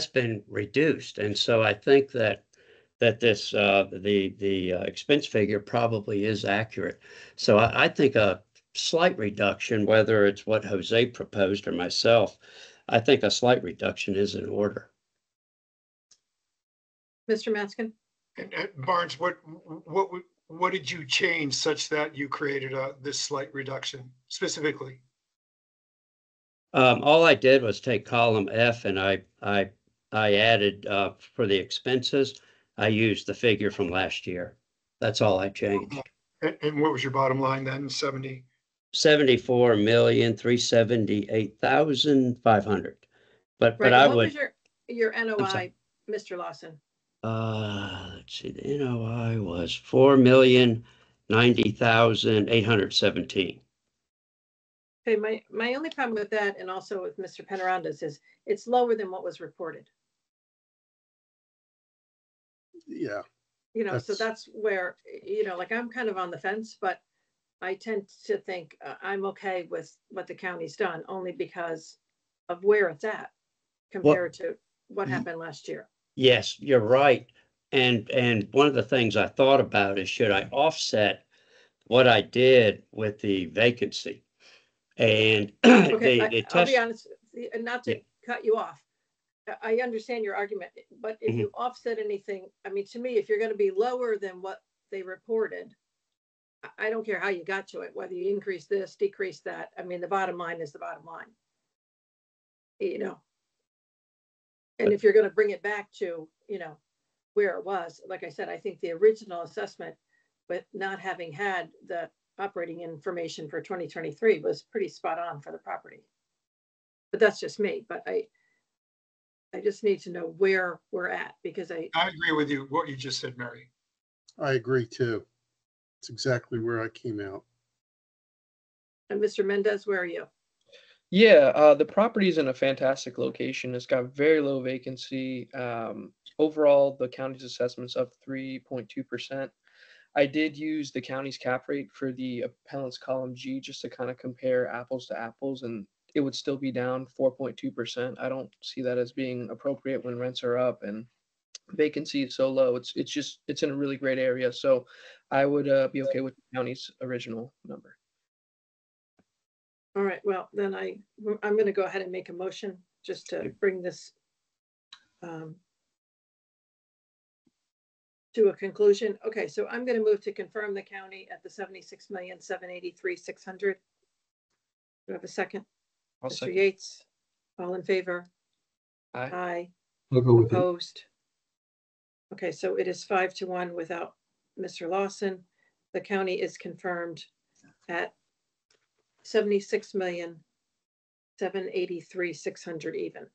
been reduced. And so I think that that this the expense figure probably is accurate. So I think a slight reduction, whether it's what Jose proposed or myself, I think a slight reduction is in order. Mr. Matskin? And Barnes, what did you change such that you created this slight reduction specifically? All I did was take column F and I added for the expenses, I used the figure from last year. That's all I changed. And what was your bottom line then? 74,378,500. But Right, I what would. was your NOI, sorry. Mr. Lawson? Let's see, the NOI was 4,090,817. Okay, my only problem with that, and also with Mr. Penneranda's, is it's lower than what was reported. Yeah. You know, so that's where, you know, like I'm kind of on the fence, but I tend to think I'm okay with what the county's done, only because of where it's at compared to what happened last year. Yes, you're right. And one of the things I thought about is, should I offset what I did with the vacancy? And Okay, I'll be honest, not to cut you off. I understand your argument, but if you offset anything, I mean, to me, if you're going to be lower than what they reported, I don't care how you got to it, whether you increase this, decrease that. I mean, the bottom line is the bottom line, you know. And if you're going to bring it back to, you know, where it was, like I said, I think the original assessment, with not having had the operating information for 2023, was pretty spot on for the property. But that's just me. But I just need to know where we're at, because I agree with you, what you just said, Mary. I agree too. It's exactly where I came out. And Mr. Mendez, where are you? Yeah, the property is in a fantastic location. It's got very low vacancy. Overall, the county's assessment's up 3.2%. I did use the county's cap rate for the appellant's column G just to kind of compare apples to apples, and it would still be down 4.2%. I don't see that as being appropriate when rents are up and vacancy is so low. It's in a really great area. So I would be okay with the county's original number. All right, well, then I'm going to go ahead and make a motion just to bring this to a conclusion. Okay, so I'm going to move to confirm the county at the 76,783,600. Do I have a second? I'll Mr. second. Yates, all in favor? Aye. Aye. I'll go with it. Opposed? Okay, so it is 5-1 without Mr. Lawson. The county is confirmed at 76,783,600 even.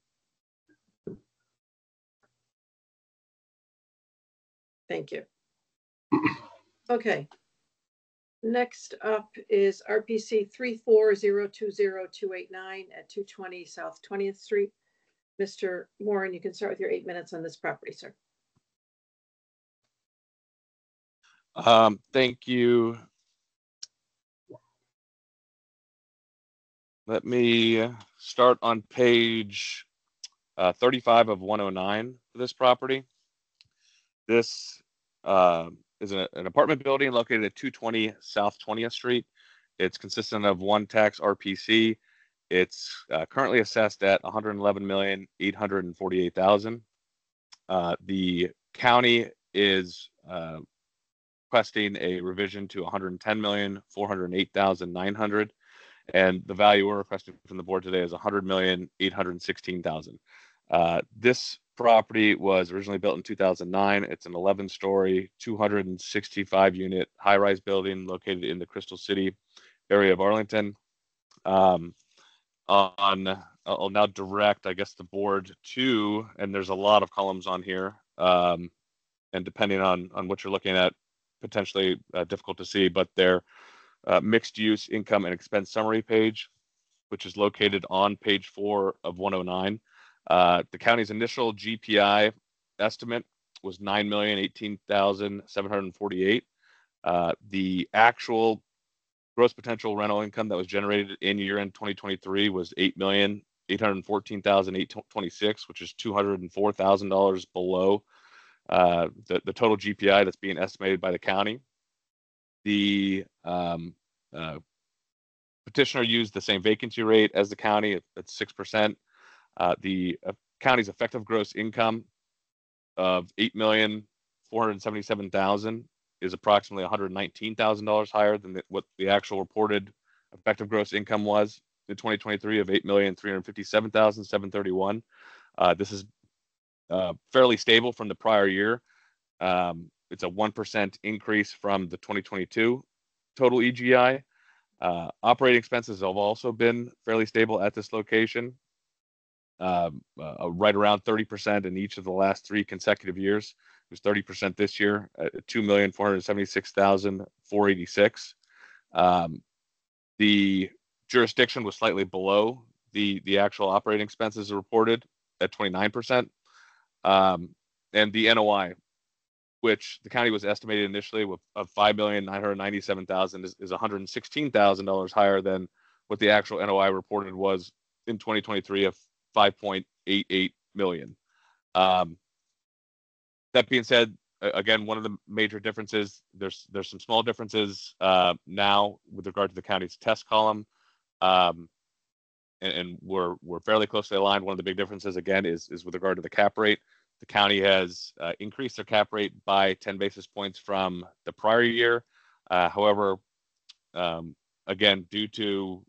Thank you. Okay. Next up is RPC 34020-289 at 220 South 20th Street. Mr. Warren, you can start with your 8 minutes on this property, sir. Thank you. Let me start on page 35 of 109 for this property. This is an apartment building located at 220 South 20th Street. It's consistent of one tax RPC. It's currently assessed at $111,848,000. The county is requesting a revision to $110,408,900, and the value we're requesting from the board today is $100,816,000. This property was originally built in 2009. It's an 11-story, 265-unit high-rise building located in the Crystal City area of Arlington. I'll now direct, I guess, the board to, and there's a lot of columns on here, and depending on what you're looking at, potentially difficult to see, but their mixed use income and expense summary page, which is located on page 4 of 109. The county's initial GPI estimate was $9,018,748. The actual gross potential rental income that was generated in year-end 2023 was $8,814,826, which is $204,000 below the total GPI that's being estimated by the county. The petitioner used the same vacancy rate as the county at 6%. The county's effective gross income of $8,477,000 is approximately $119,000 higher than what the actual reported effective gross income was in 2023 of $8,357,731. This is fairly stable from the prior year. It's a 1% increase from the 2022 total EGI. Operating expenses have also been fairly stable at this location, right around 30% in each of the last 3 consecutive years. It was 30% this year at $2,476,486. The jurisdiction was slightly below the actual operating expenses reported at 29%. And the NOI, which the county was estimated initially of $5,997,000, is $116,000 higher than what the actual NOI reported was in 2023 of $5.88 million. That being said, again, one of the major differences, there's some small differences now with regard to the county's test column, and we're fairly closely aligned. One of the big differences, again, is with regard to the cap rate. The county has increased their cap rate by 10 basis points from the prior year. However, again, due to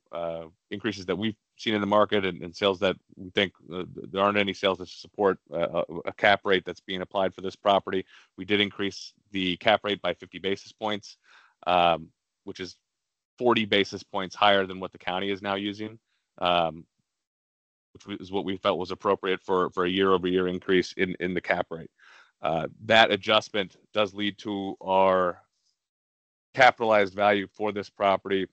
increases that we've seen in the market and sales that we think there aren't any sales that support a cap rate that's being applied for this property, we did increase the cap rate by 50 basis points, which is 40 basis points higher than what the county is now using, which is what we felt was appropriate for a year-over-year increase in the cap rate. That adjustment does lead to our capitalized value for this property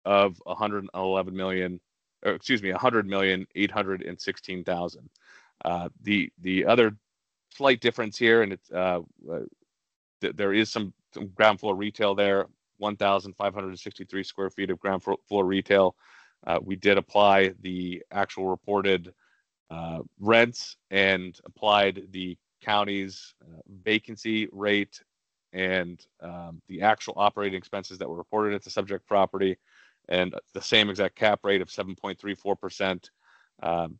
of $100,816,000. The other slight difference here, and it's there is some ground floor retail there, 1,563 square feet of ground floor retail. We did apply the actual reported rents and applied the county's vacancy rate and the actual operating expenses that were reported at the subject property, and the same exact cap rate of 7.34%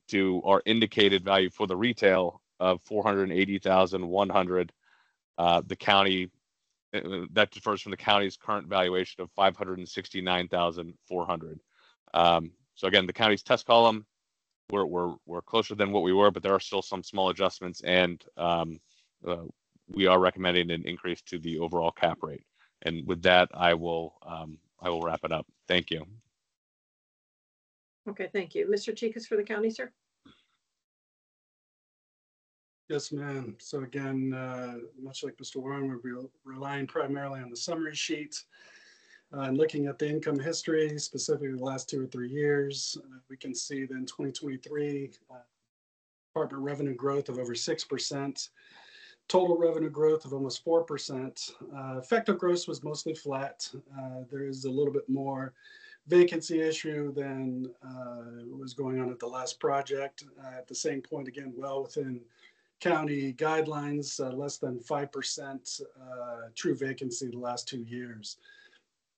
to our indicated value for the retail of $480,100. The county, that differs from the county's current valuation of $569,400. So again, the county's test column, we're closer than what we were, but there are still some small adjustments, and we are recommending an increase to the overall cap rate. And with that, I will wrap it up. Thank you. Okay, thank you. Mr. Chikas for the county, sir. Yes, ma'am. So again, much like Mr. Warren, we're relying primarily on the summary sheet. And looking at the income history, specifically the last 2 or 3 years, we can see that in 2023, department revenue growth of over 6%, total revenue growth of almost 4%. Effective gross was mostly flat. There is a little bit more vacancy issue than was going on at the last project. At the same point, again, well within county guidelines, less than 5% true vacancy the last 2 years.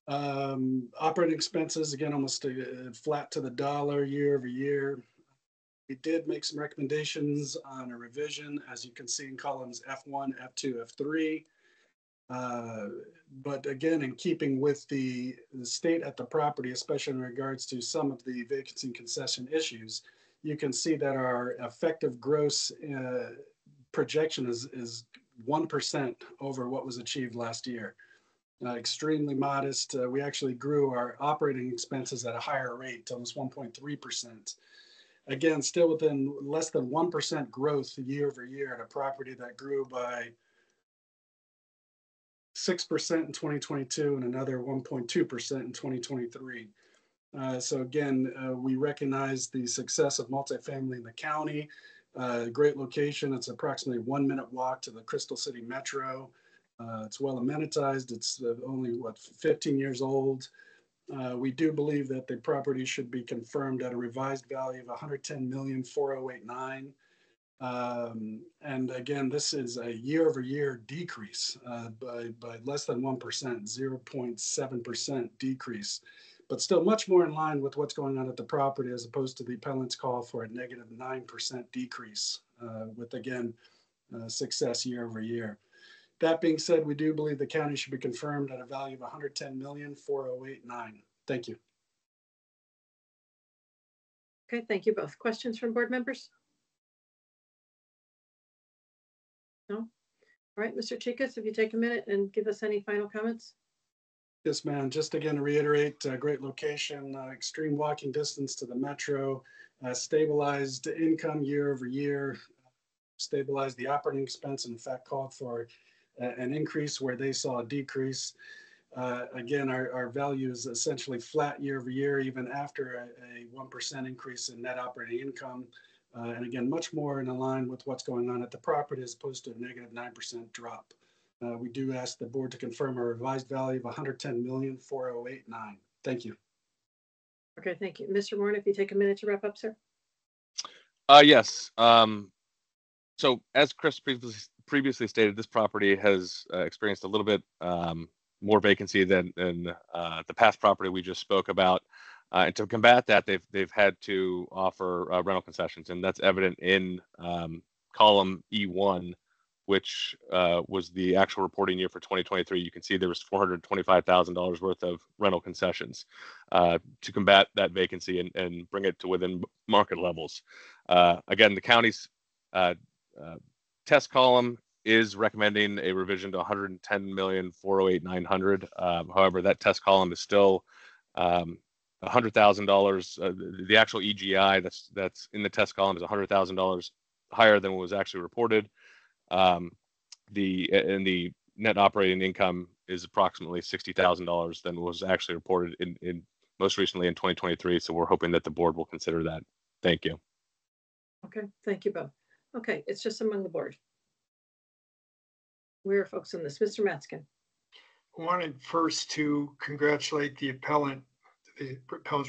Operating expenses, again, almost flat to the dollar year over year. We did make some recommendations on a revision, as you can see in columns F1, F2, F3. But again, in keeping with the state at the property, especially in regards to some of the vacancy concession issues, you can see that our effective gross projection is 1% over what was achieved last year. Extremely modest. We actually grew our operating expenses at a higher rate, almost 1.3%. Again, still within less than 1% growth year over year at a property that grew by 6% in 2022 and another 1.2% in 2023. So again, we recognize the success of multifamily in the county. Great location. It's approximately 1-minute walk to the Crystal City Metro. It's well amenitized. It's only, 15 years old. We do believe that the property should be confirmed at a revised value of $110,408,900. And again, this is a year-over-year decrease by less than 1%, 0.7% decrease, but still much more in line with what's going on at the property as opposed to the appellant's call for a negative 9% decrease with, again, success year over year. That being said, we do believe the county should be confirmed at a value of $110,408,900. Thank you. Okay, thank you both. Questions from board members? No? All right, Mr. Chicas, if you take a minute and give us any final comments. Yes, ma'am. Just again to reiterate, great location, extreme walking distance to the metro, stabilized income year over year, stabilized the operating expense, and in fact called for an increase where they saw a decrease. Again, our value is essentially flat year over year, even after a 1% increase in net operating income. And again, much more in line with what's going on at the property as opposed to a negative 9% drop. We do ask the board to confirm a revised value of $110,408,900. Thank you. Okay, thank you. Mr. Warren, if you take a minute to wrap up, sir. Yes. So as Chris previously stated, this property has experienced a little bit more vacancy than the past property we just spoke about. And to combat that, they've had to offer rental concessions, and that's evident in column E1, which was the actual reporting year for 2023. You can see there was $425,000 worth of rental concessions to combat that vacancy and bring it to within market levels. Again, the county's test column is recommending a revision to $110,408,900. However, that test column is still $100,000. The actual EGI that's in the test column is $100,000 higher than what was actually reported. The net operating income is approximately $60,000 than was actually reported in most recently in 2023. So we're hoping that the board will consider that. Thank you. Okay, thank you both. Okay, it's just among the board. Where are folks on this? Mr. Matzkin. I wanted first to congratulate the appellant's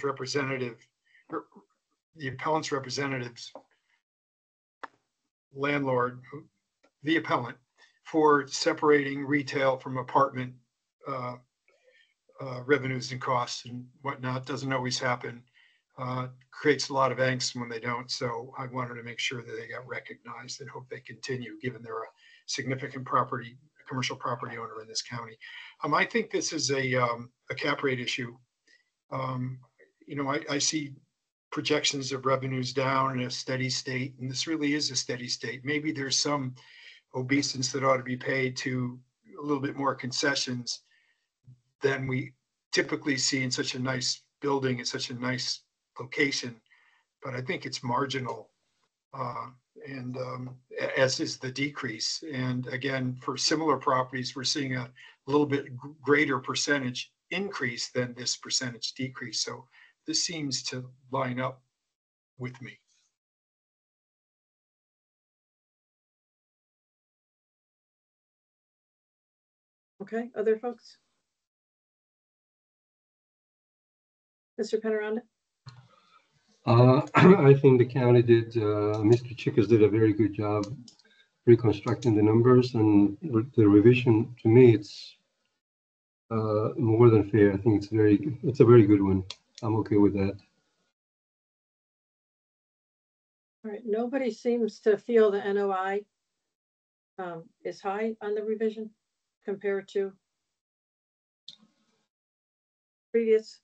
representatives, landlord, the appellant, for separating retail from apartment revenues and costs and whatnot. Doesn't always happen. Creates a lot of angst when they don't. So I wanted to make sure that they got recognized and hope they continue, given they're a significant commercial property owner in this county. I think this is a cap rate issue. I see projections of revenues down in a steady state, and this really is a steady state. Maybe there's some obeisance that ought to be paid to a little bit more concessions than we typically see in such a nice building, in such a nice location, but I think it's marginal, and as is the decrease. And again, for similar properties, we're seeing a little bit greater percentage increase than this percentage decrease. So this seems to line up with me. Okay, other folks? Mr. Penaranda? I think the county did, Mr. Chicas did a very good job reconstructing the numbers, and the revision, to me, it's more than fair. I think it's a very good one. I'm okay with that. All right, nobody seems to feel the NOI is high on the revision compared to previous.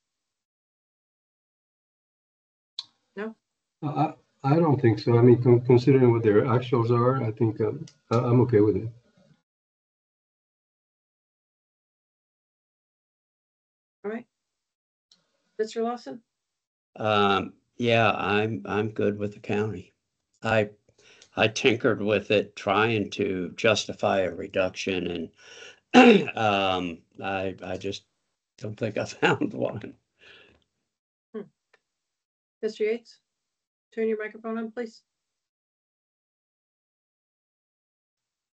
No? I don't think so. I mean, considering what their actuals are, I think I'm okay with it. All right. Mr. Lawson? Yeah, I'm good with the county. I tinkered with it trying to justify a reduction, and I just don't think I found one. Mr. Yates, turn your microphone on, please.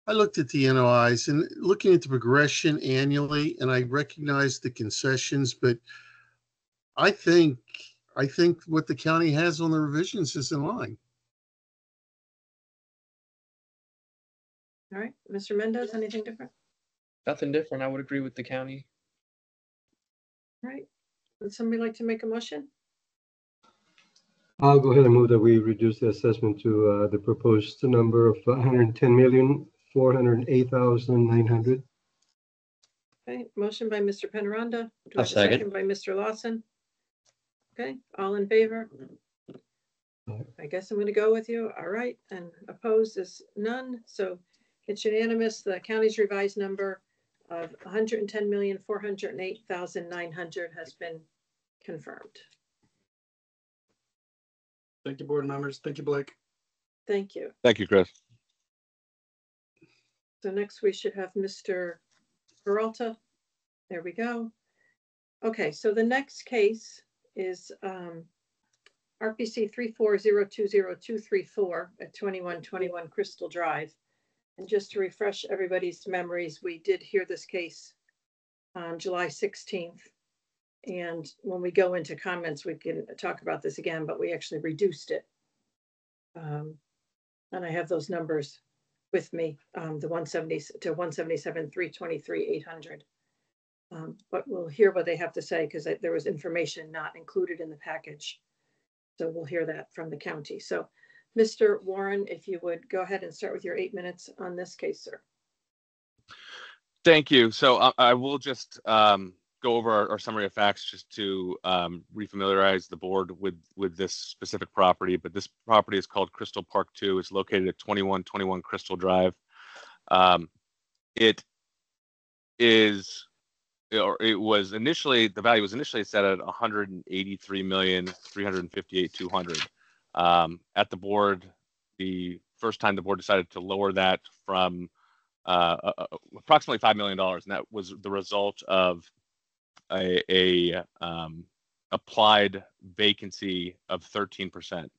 I looked at the NOIs and looking at the progression annually, and I recognized the concessions, but I think what the county has on the revisions is in line. All right, Mr. Mendez, anything different? Nothing different. I would agree with the county. All right, would somebody like to make a motion? I'll go ahead and move that we reduce the assessment to the proposed number of 110,408,900. Okay, motion by Mr. Penaranda. Do I I'll have a second. by Mr. Lawson? Okay, all in favor? Aye. I guess I'm gonna go with you. All right, and opposed is none, so it's unanimous. The county's revised number of 110,408,900 has been confirmed. Thank you, board members. Thank you, Blake. Thank you. Thank you, Chris. So next we should have Mr. Peralta. There we go. Okay, so the next case is RPC 34020234 at 2121 Crystal Drive. And just to refresh everybody's memories, we did hear this case on July 16th. And when we go into comments, we can talk about this again, but we actually reduced it. And I have those numbers with me, the 170 to 177, 323, 800. But we'll hear what they have to say because there was information not included in the package. So we'll hear that from the county. So Mr. Warren, if you would go ahead and start with your 8 minutes on this case, sir. Thank you. So I will just go over our summary of facts just to refamiliarize the board with this specific property. But this property is called Crystal Park 2. It's located at 2121 Crystal Drive. It was initially, the value was initially set at 183,358,200. At the board, the first time the board decided to lower that from approximately $5 million, and that was the result of a applied vacancy of 13%.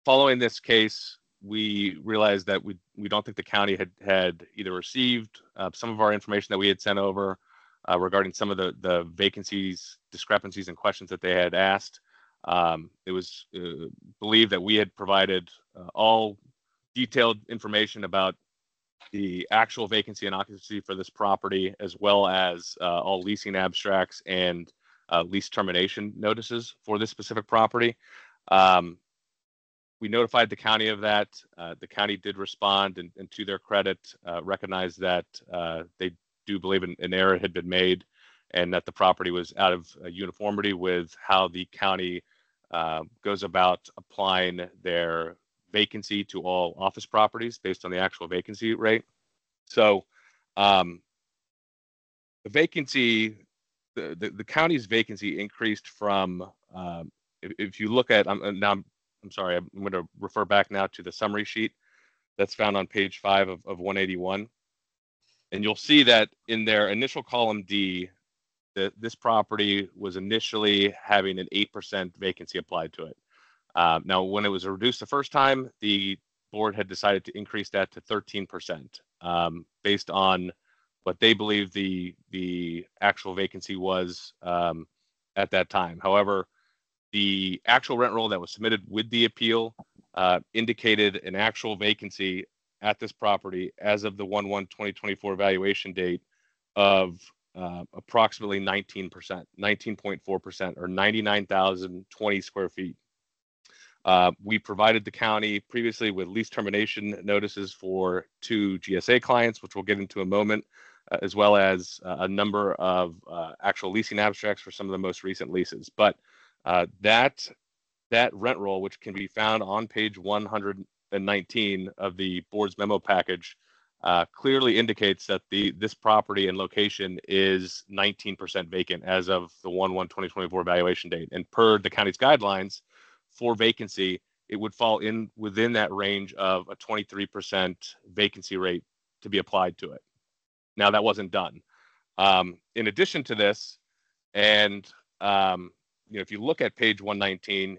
Following this case, we realized that we don't think the county had either received some of our information that we had sent over regarding some of the vacancies, discrepancies, and questions that they had asked. It was believed that we had provided all detailed information about the actual vacancy and occupancy for this property, as well as all leasing abstracts and lease termination notices for this specific property. We notified the county of that. The county did respond, and to their credit, recognized that they do believe an error had been made and that the property was out of uniformity with how the county goes about applying their vacancy to all office properties based on the actual vacancy rate. So the vacancy, the county's vacancy increased from, if you look at, I'm sorry, I'm going to refer back now to the summary sheet that's found on page 5 of 181. And you'll see that in their initial column D, this property was initially having an 8% vacancy applied to it. Now, when it was reduced the first time, the board had decided to increase that to 13%, based on what they believe the actual vacancy was at that time. However, the actual rent roll that was submitted with the appeal indicated an actual vacancy at this property as of the 1/1/2024 valuation date of approximately 19%, 19.4%, or 99,020 square feet. We provided the county previously with lease termination notices for 2 GSA clients, which we'll get into in a moment, as well as a number of actual leasing abstracts for some of the most recent leases. But that rent roll, which can be found on page 119 of the board's memo package, clearly indicates that this property and location is 19% vacant as of the 1/1/2024 valuation date. And per the county's guidelines for vacancy, it would fall within that range of a 23% vacancy rate to be applied to it. Now, that wasn't done. In addition to this, and if you look at page 119,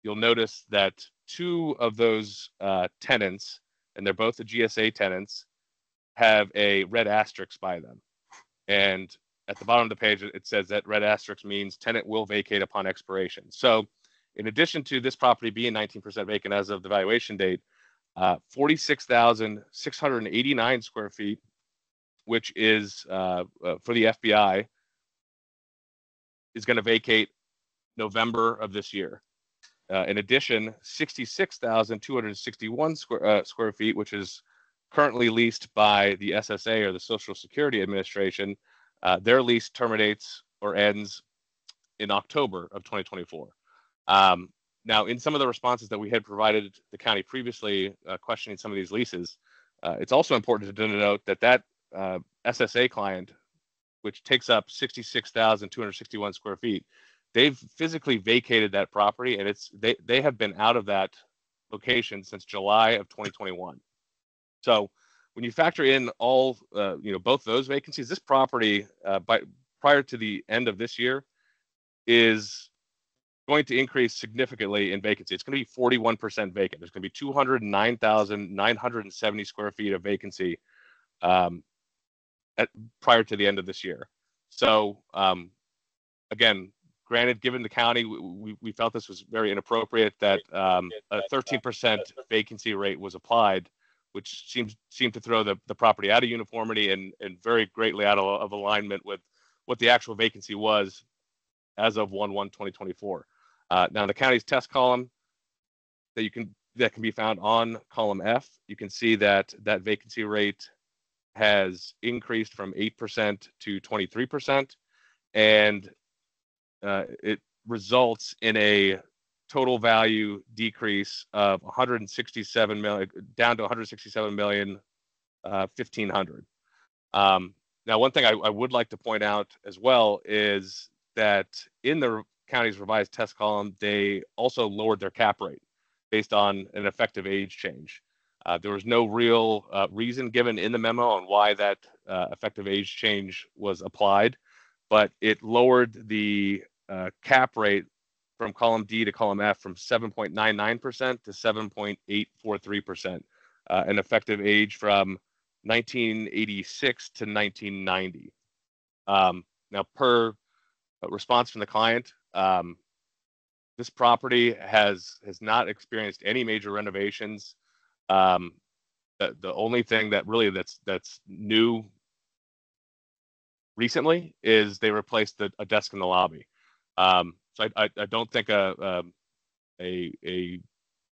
you'll notice that 2 of those tenants, and they're both the GSA tenants, have a red asterisk by them. And at the bottom of the page, it says that red asterisk means tenant will vacate upon expiration. So in addition to this property being 19% vacant as of the valuation date, 46,689 square feet, which is for the FBI, is going to vacate November of this year. In addition, 66,261 square feet, which is currently leased by the SSA or the Social Security Administration, their lease terminates or ends in October of 2024. Now, in some of the responses that we had provided the county previously questioning some of these leases, it's also important to note that SSA client, which takes up 66,261 square feet, they've physically vacated that property, and they have been out of that location since July of 2021. So when you factor in all, both those vacancies, this property prior to the end of this year is going to increase significantly in vacancy. It's going to be 41% vacant. There's going to be 209,970 square feet of vacancy prior to the end of this year. So again, granted, given the county, we felt this was very inappropriate that a 13% vacancy rate was applied, which seemed to throw the property out of uniformity and very greatly out of alignment with what the actual vacancy was as of 1/1/2024. Now, the county's test column that can be found on column F, you can see that vacancy rate has increased from 8% to 23%, and it results in a total value decrease of 167 million, down to 167,150,000. Now, one thing I would like to point out as well is that in the county's revised test column, they also lowered their cap rate based on an effective age change. There was no real reason given in the memo on why that effective age change was applied, but it lowered the cap rate from column D to column F from 7.99% to 7.843%, an effective age from 1986 to 1990. Now, per response from the client, this property has not experienced any major renovations. The only thing that really that's new recently is they replaced a desk in the lobby. So I don't think a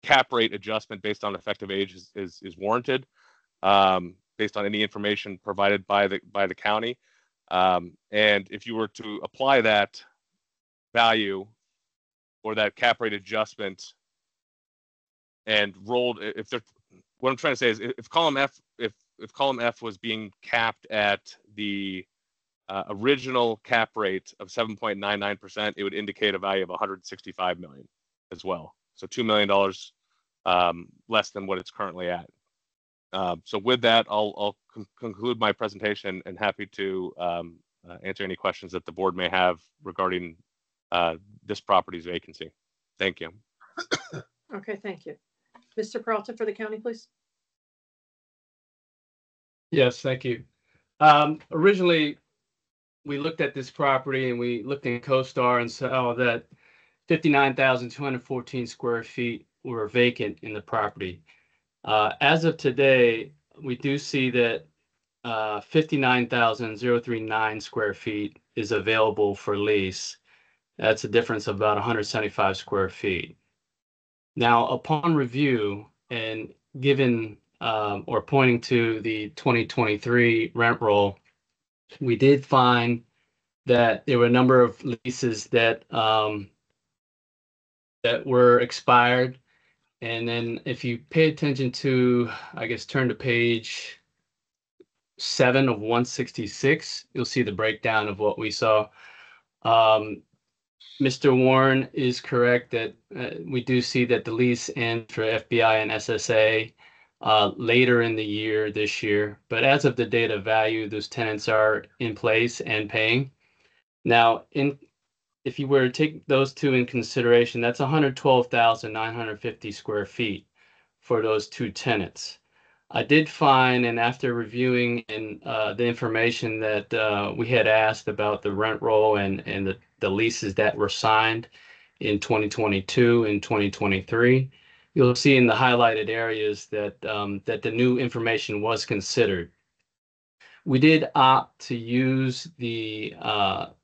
cap rate adjustment based on effective age is warranted, based on any information provided by the county. And if you were to apply that value or that cap rate adjustment and rolled, what I'm trying to say is if column F was being capped at the original cap rate of 7.99%, it would indicate a value of 165 million as well. So $2 million less than what it's currently at. So with that, I'll conclude my presentation and happy to answer any questions that the board may have regarding this property's vacancy. Thank you. Okay, thank you. Mr. Peralta for the county, please. Yes, thank you. Originally, we looked at this property and we looked in CoStar and saw that 59,214 square feet were vacant in the property. As of today, we do see that 59,039 square feet is available for lease. That's a difference of about 175 square feet. Now, upon review and given or pointing to the 2023 rent roll, we did find that there were a number of leases that were expired. And then if you pay attention to, I guess, turn to page 7 of 166, you'll see the breakdown of what we saw. Mr. Warren is correct that we do see that the lease ends for FBI and SSA later in the year this year. But as of the date of value, those tenants are in place and paying. Now, if you were to take those two in consideration, that's 112,950 square feet for those two tenants. I did find, and after reviewing the information that we had asked about the rent roll and the leases that were signed in 2022 and 2023, you'll see in the highlighted areas that that the new information was considered. We did opt to use the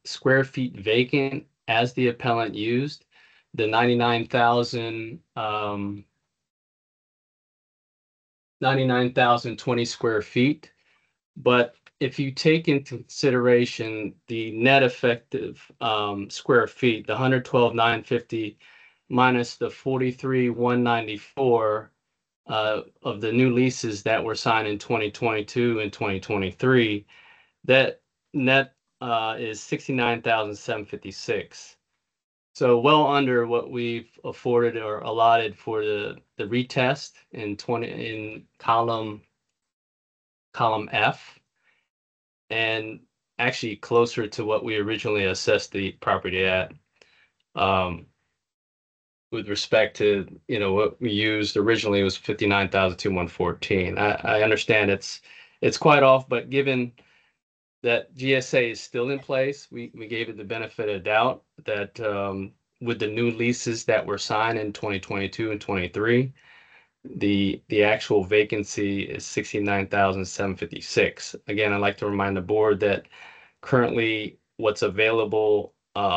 square feet vacant as the appellant used, the 99,020 square feet. But if you take into consideration the net effective square feet, the 112,950 minus the 43,194 of the new leases that were signed in 2022 and 2023, that net is 69,756. So well under what we've afforded or allotted for the retest in column F, and actually closer to what we originally assessed the property at. With respect to, what we used originally was 59,214. I understand it's quite off, but given that GSA is still in place, we gave it the benefit of doubt that with the new leases that were signed in 2022 and 23, the actual vacancy is 69,756. Again, I'd like to remind the board that currently what's available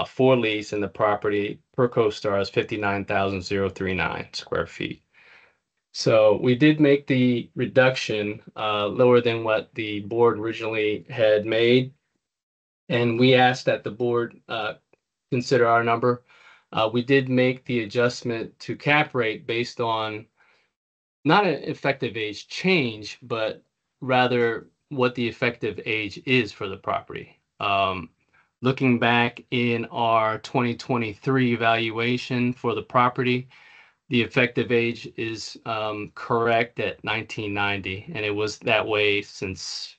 for lease in the property per CoStar is 59,039 square feet. So we did make the reduction lower than what the board originally had made. And we asked that the board consider our number. We did make the adjustment to cap rate based on not an effective age change, but rather what the effective age is for the property. Looking back in our 2023 evaluation for the property, the effective age is correct at 1990, and it was that way since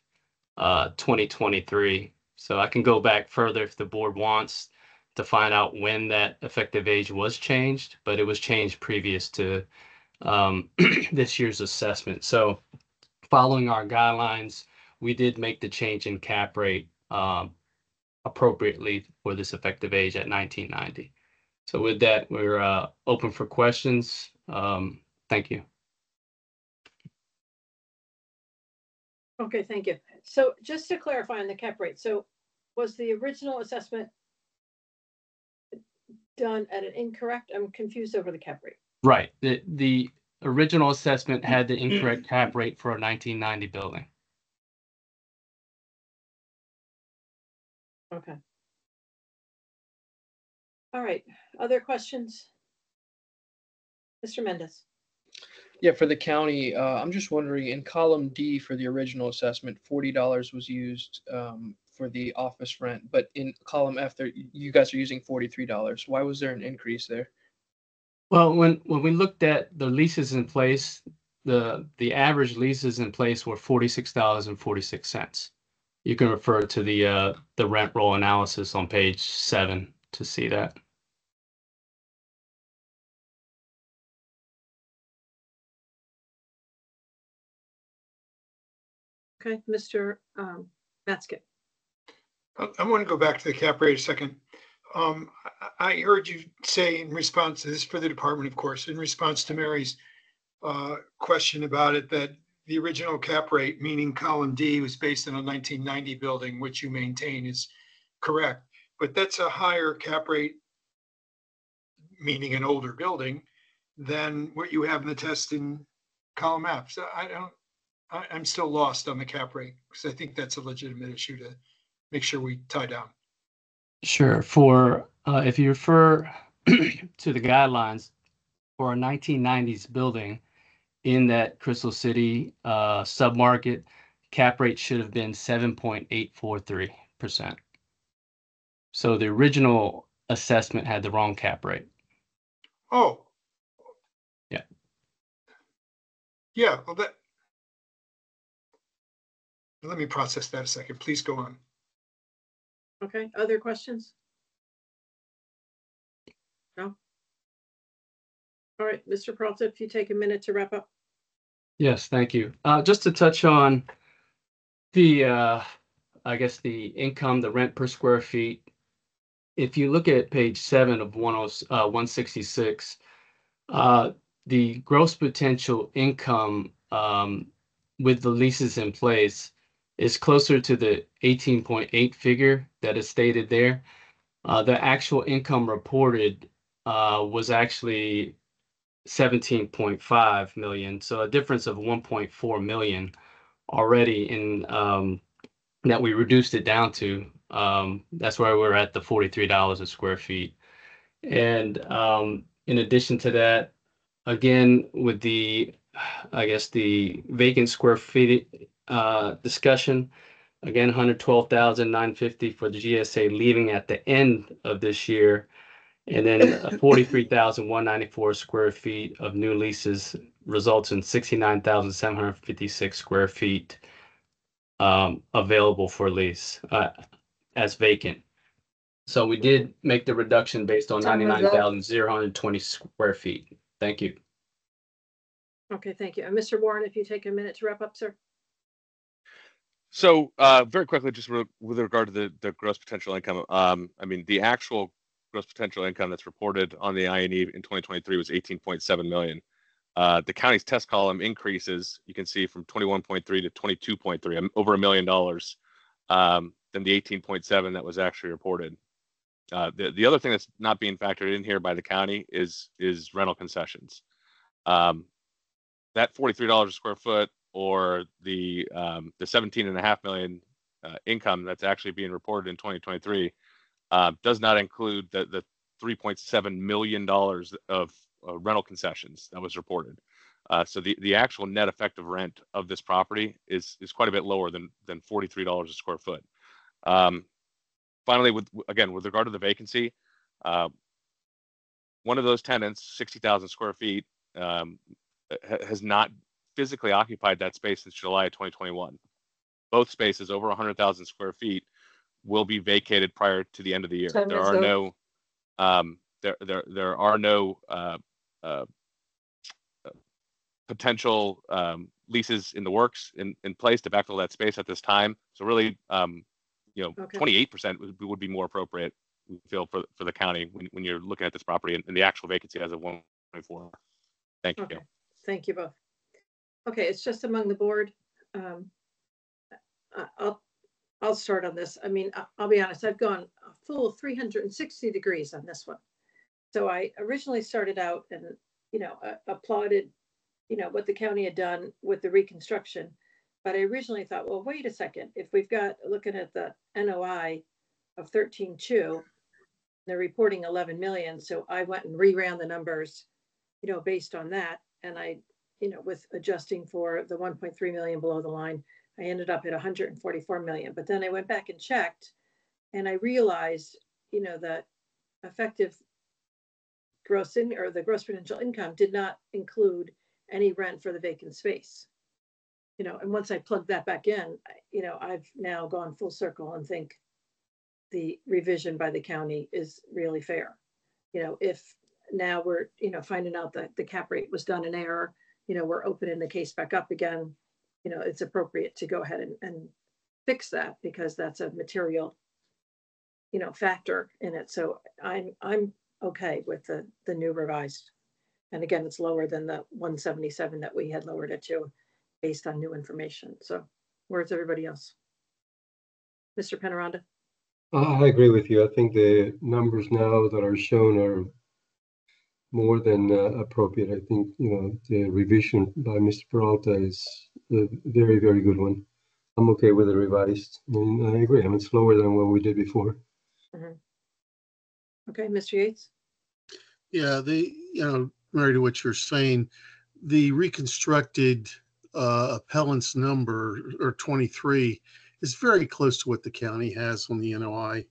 2023. So I can go back further if the board wants to find out when that effective age was changed, but it was changed previous to this year's assessment. So following our guidelines, we did make the change in cap rate appropriately for this effective age at 1990. So with that, we're open for questions. Thank you. Okay, thank you. So just to clarify on the cap rate, so was the original assessment done at an incorrect? I'm confused over the cap rate. Right. The original assessment had the incorrect cap rate for a 1990 building. Okay. All right. Other questions? Mr. Mendez. Yeah, for the county, I'm just wondering, in column D for the original assessment, $40 was used for the office rent, but in column F, there you guys are using $43. Why was there an increase there? Well, when we looked at the leases in place, the average leases in place were $46.46. You can refer to the rent roll analysis on page 7 to see that. Okay, Mr. Matzke. I want to go back to the cap rate a second. I heard you say in response to this for the department, of course, in response to Mary's question about it, that the original cap rate, meaning column D, was based on a 1990 building, which you maintain is correct. But that's a higher cap rate, meaning an older building, than what you have in the test in column F. So I'm still lost on the cap rate because I think that's a legitimate issue to make sure we tie down. Sure. For if you refer to the guidelines for a 1990s building in that Crystal City submarket, cap rate should have been 7.843%. So the original assessment had the wrong cap rate. Oh. Yeah. Yeah. Well, let me process that a second. Please go on. Okay, other questions? No? All right, Mr. Peralta, if you take a minute to wrap up. Yes, thank you. Just to touch on the, I guess the income, the rent per square feet. If you look at page 7 of 166, the gross potential income with the leases in place is closer to the 18.8 figure that is stated there. The actual income reported was actually 17.5 million, so a difference of 1.4 million already in that we reduced it down to. That's why we're at the $43 a square feet. And in addition to that, again, with the, I guess, the vacant square feet discussion, again, 112,950 for the GSA leaving at the end of this year. And then 43,194 square feet of new leases results in 69,756 square feet available for lease as vacant. So we did make the reduction based on Time is up. 99,020 square feet. Thank you. Okay, thank you. And Mr. Warren, if you take a minute to wrap up, sir. So very quickly, just with regard to the gross potential income, I mean, the actual gross potential income that's reported on the I&E in 2023 was 18.7 million. The county's test column increases, you can see, from 21.3 to 22.3, over $1 million than the 18.7 that was actually reported. The other thing that's not being factored in here by the county is rental concessions. That $43 a square foot, or the 17.5 million income that's actually being reported in 2023 does not include the $3.7 million of rental concessions that was reported. So the actual net effective rent of this property is quite a bit lower than $43 a square foot. Finally, with regard to the vacancy, one of those tenants, 60,000 square feet, has not physically occupied that space since July of 2021. Both spaces, over 100,000 square feet, will be vacated prior to the end of the year. There are no there are no potential leases in the works in place to backfill that space at this time. So really, 28% would be more appropriate, we feel, for the county when you're looking at this property and the actual vacancy as of 1/24. Thank you. Okay. Thank you both. Okay, it's just among the board. I'll start on this. I mean, I'll be honest, I've gone a full 360 degrees on this one. So I originally started out and, applauded, what the county had done with the reconstruction. But I originally thought, well, wait a second. If we've got, looking at the NOI of 13.2, they're reporting 11 million. So I went and reran the numbers, based on that. And I, with adjusting for the 1.3 million below the line, I ended up at 144 million. But then I went back and checked, and I realized, that effective the gross potential income did not include any rent for the vacant space. And once I plugged that back in, I've now gone full circle and think the revision by the county is really fair. If now we're, finding out that the cap rate was done in error, we're opening the case back up again, it's appropriate to go ahead and fix that, because that's a material, factor in it. So I'm okay with the new revised. And again, it's lower than the 177 that we had lowered it to based on new information. So where's everybody else? Mr. Penaranda? I agree with you. I think the numbers now that are shown are more than appropriate. I think, the revision by Mr. Peralta is a very, very good one. I'm okay with the revised. And I agree. It's lower than what we did before. Mm-hmm. Okay, Mr. Yates? Yeah, Mary, to what you're saying, the reconstructed appellant's number, or 23, is very close to what the county has on the NOI.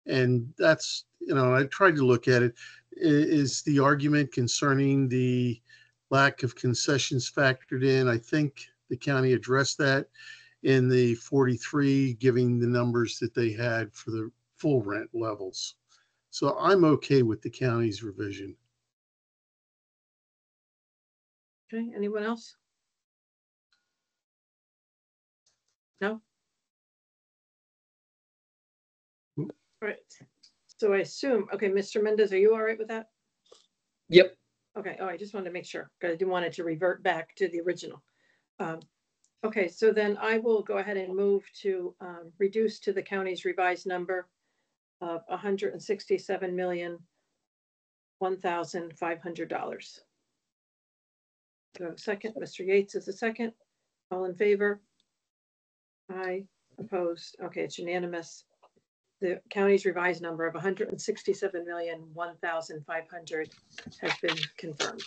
And that's, I tried to look at it. Is the argument concerning the lack of concessions factored in? I think the county addressed that in the 43, giving the numbers that they had for the full rent levels. So I'm okay with the county's revision. Okay, anyone else? No? All right. So I assume, okay, Mr. Mendez, are you all right with that? Yep. Okay, oh, I just wanted to make sure, because I didn't want it to revert back to the original. Okay, so then I will go ahead and move to reduce to the county's revised number of $167,001,500. So second, Mr. Yates is a second. All in favor? Aye, opposed. Okay, it's unanimous. The county's revised number of $167,001,500 has been confirmed.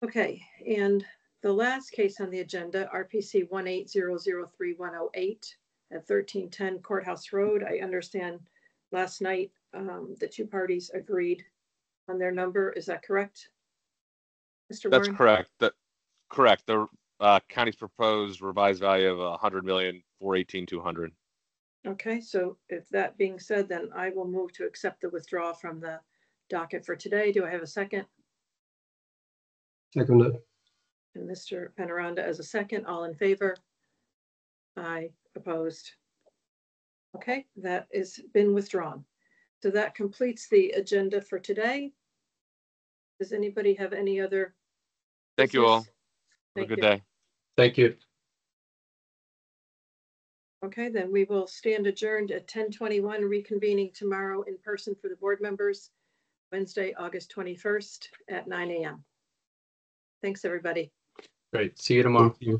Okay, and the last case on the agenda, RPC 18003-108 at 1310 Courthouse Road. I understand last night the two parties agreed on their number. Is that correct, Mr. That's Warren? correct. Correct. The county's proposed revised value of $100,418,200. Okay, so if that being said, then I will move to accept the withdrawal from the docket for today. Do I have a second? Seconded. And Mr. Penaranda as a second. All in favor? Aye, opposed. Okay, that has been withdrawn. So that completes the agenda for today. Does anybody have any other? Thank you all. Have Thank a good you. day. Thank you. Okay, then we will stand adjourned at 10:21, reconvening tomorrow in person for the board members, Wednesday, August 21st at 9 a.m. Thanks, everybody. Great. See you tomorrow. Thank you.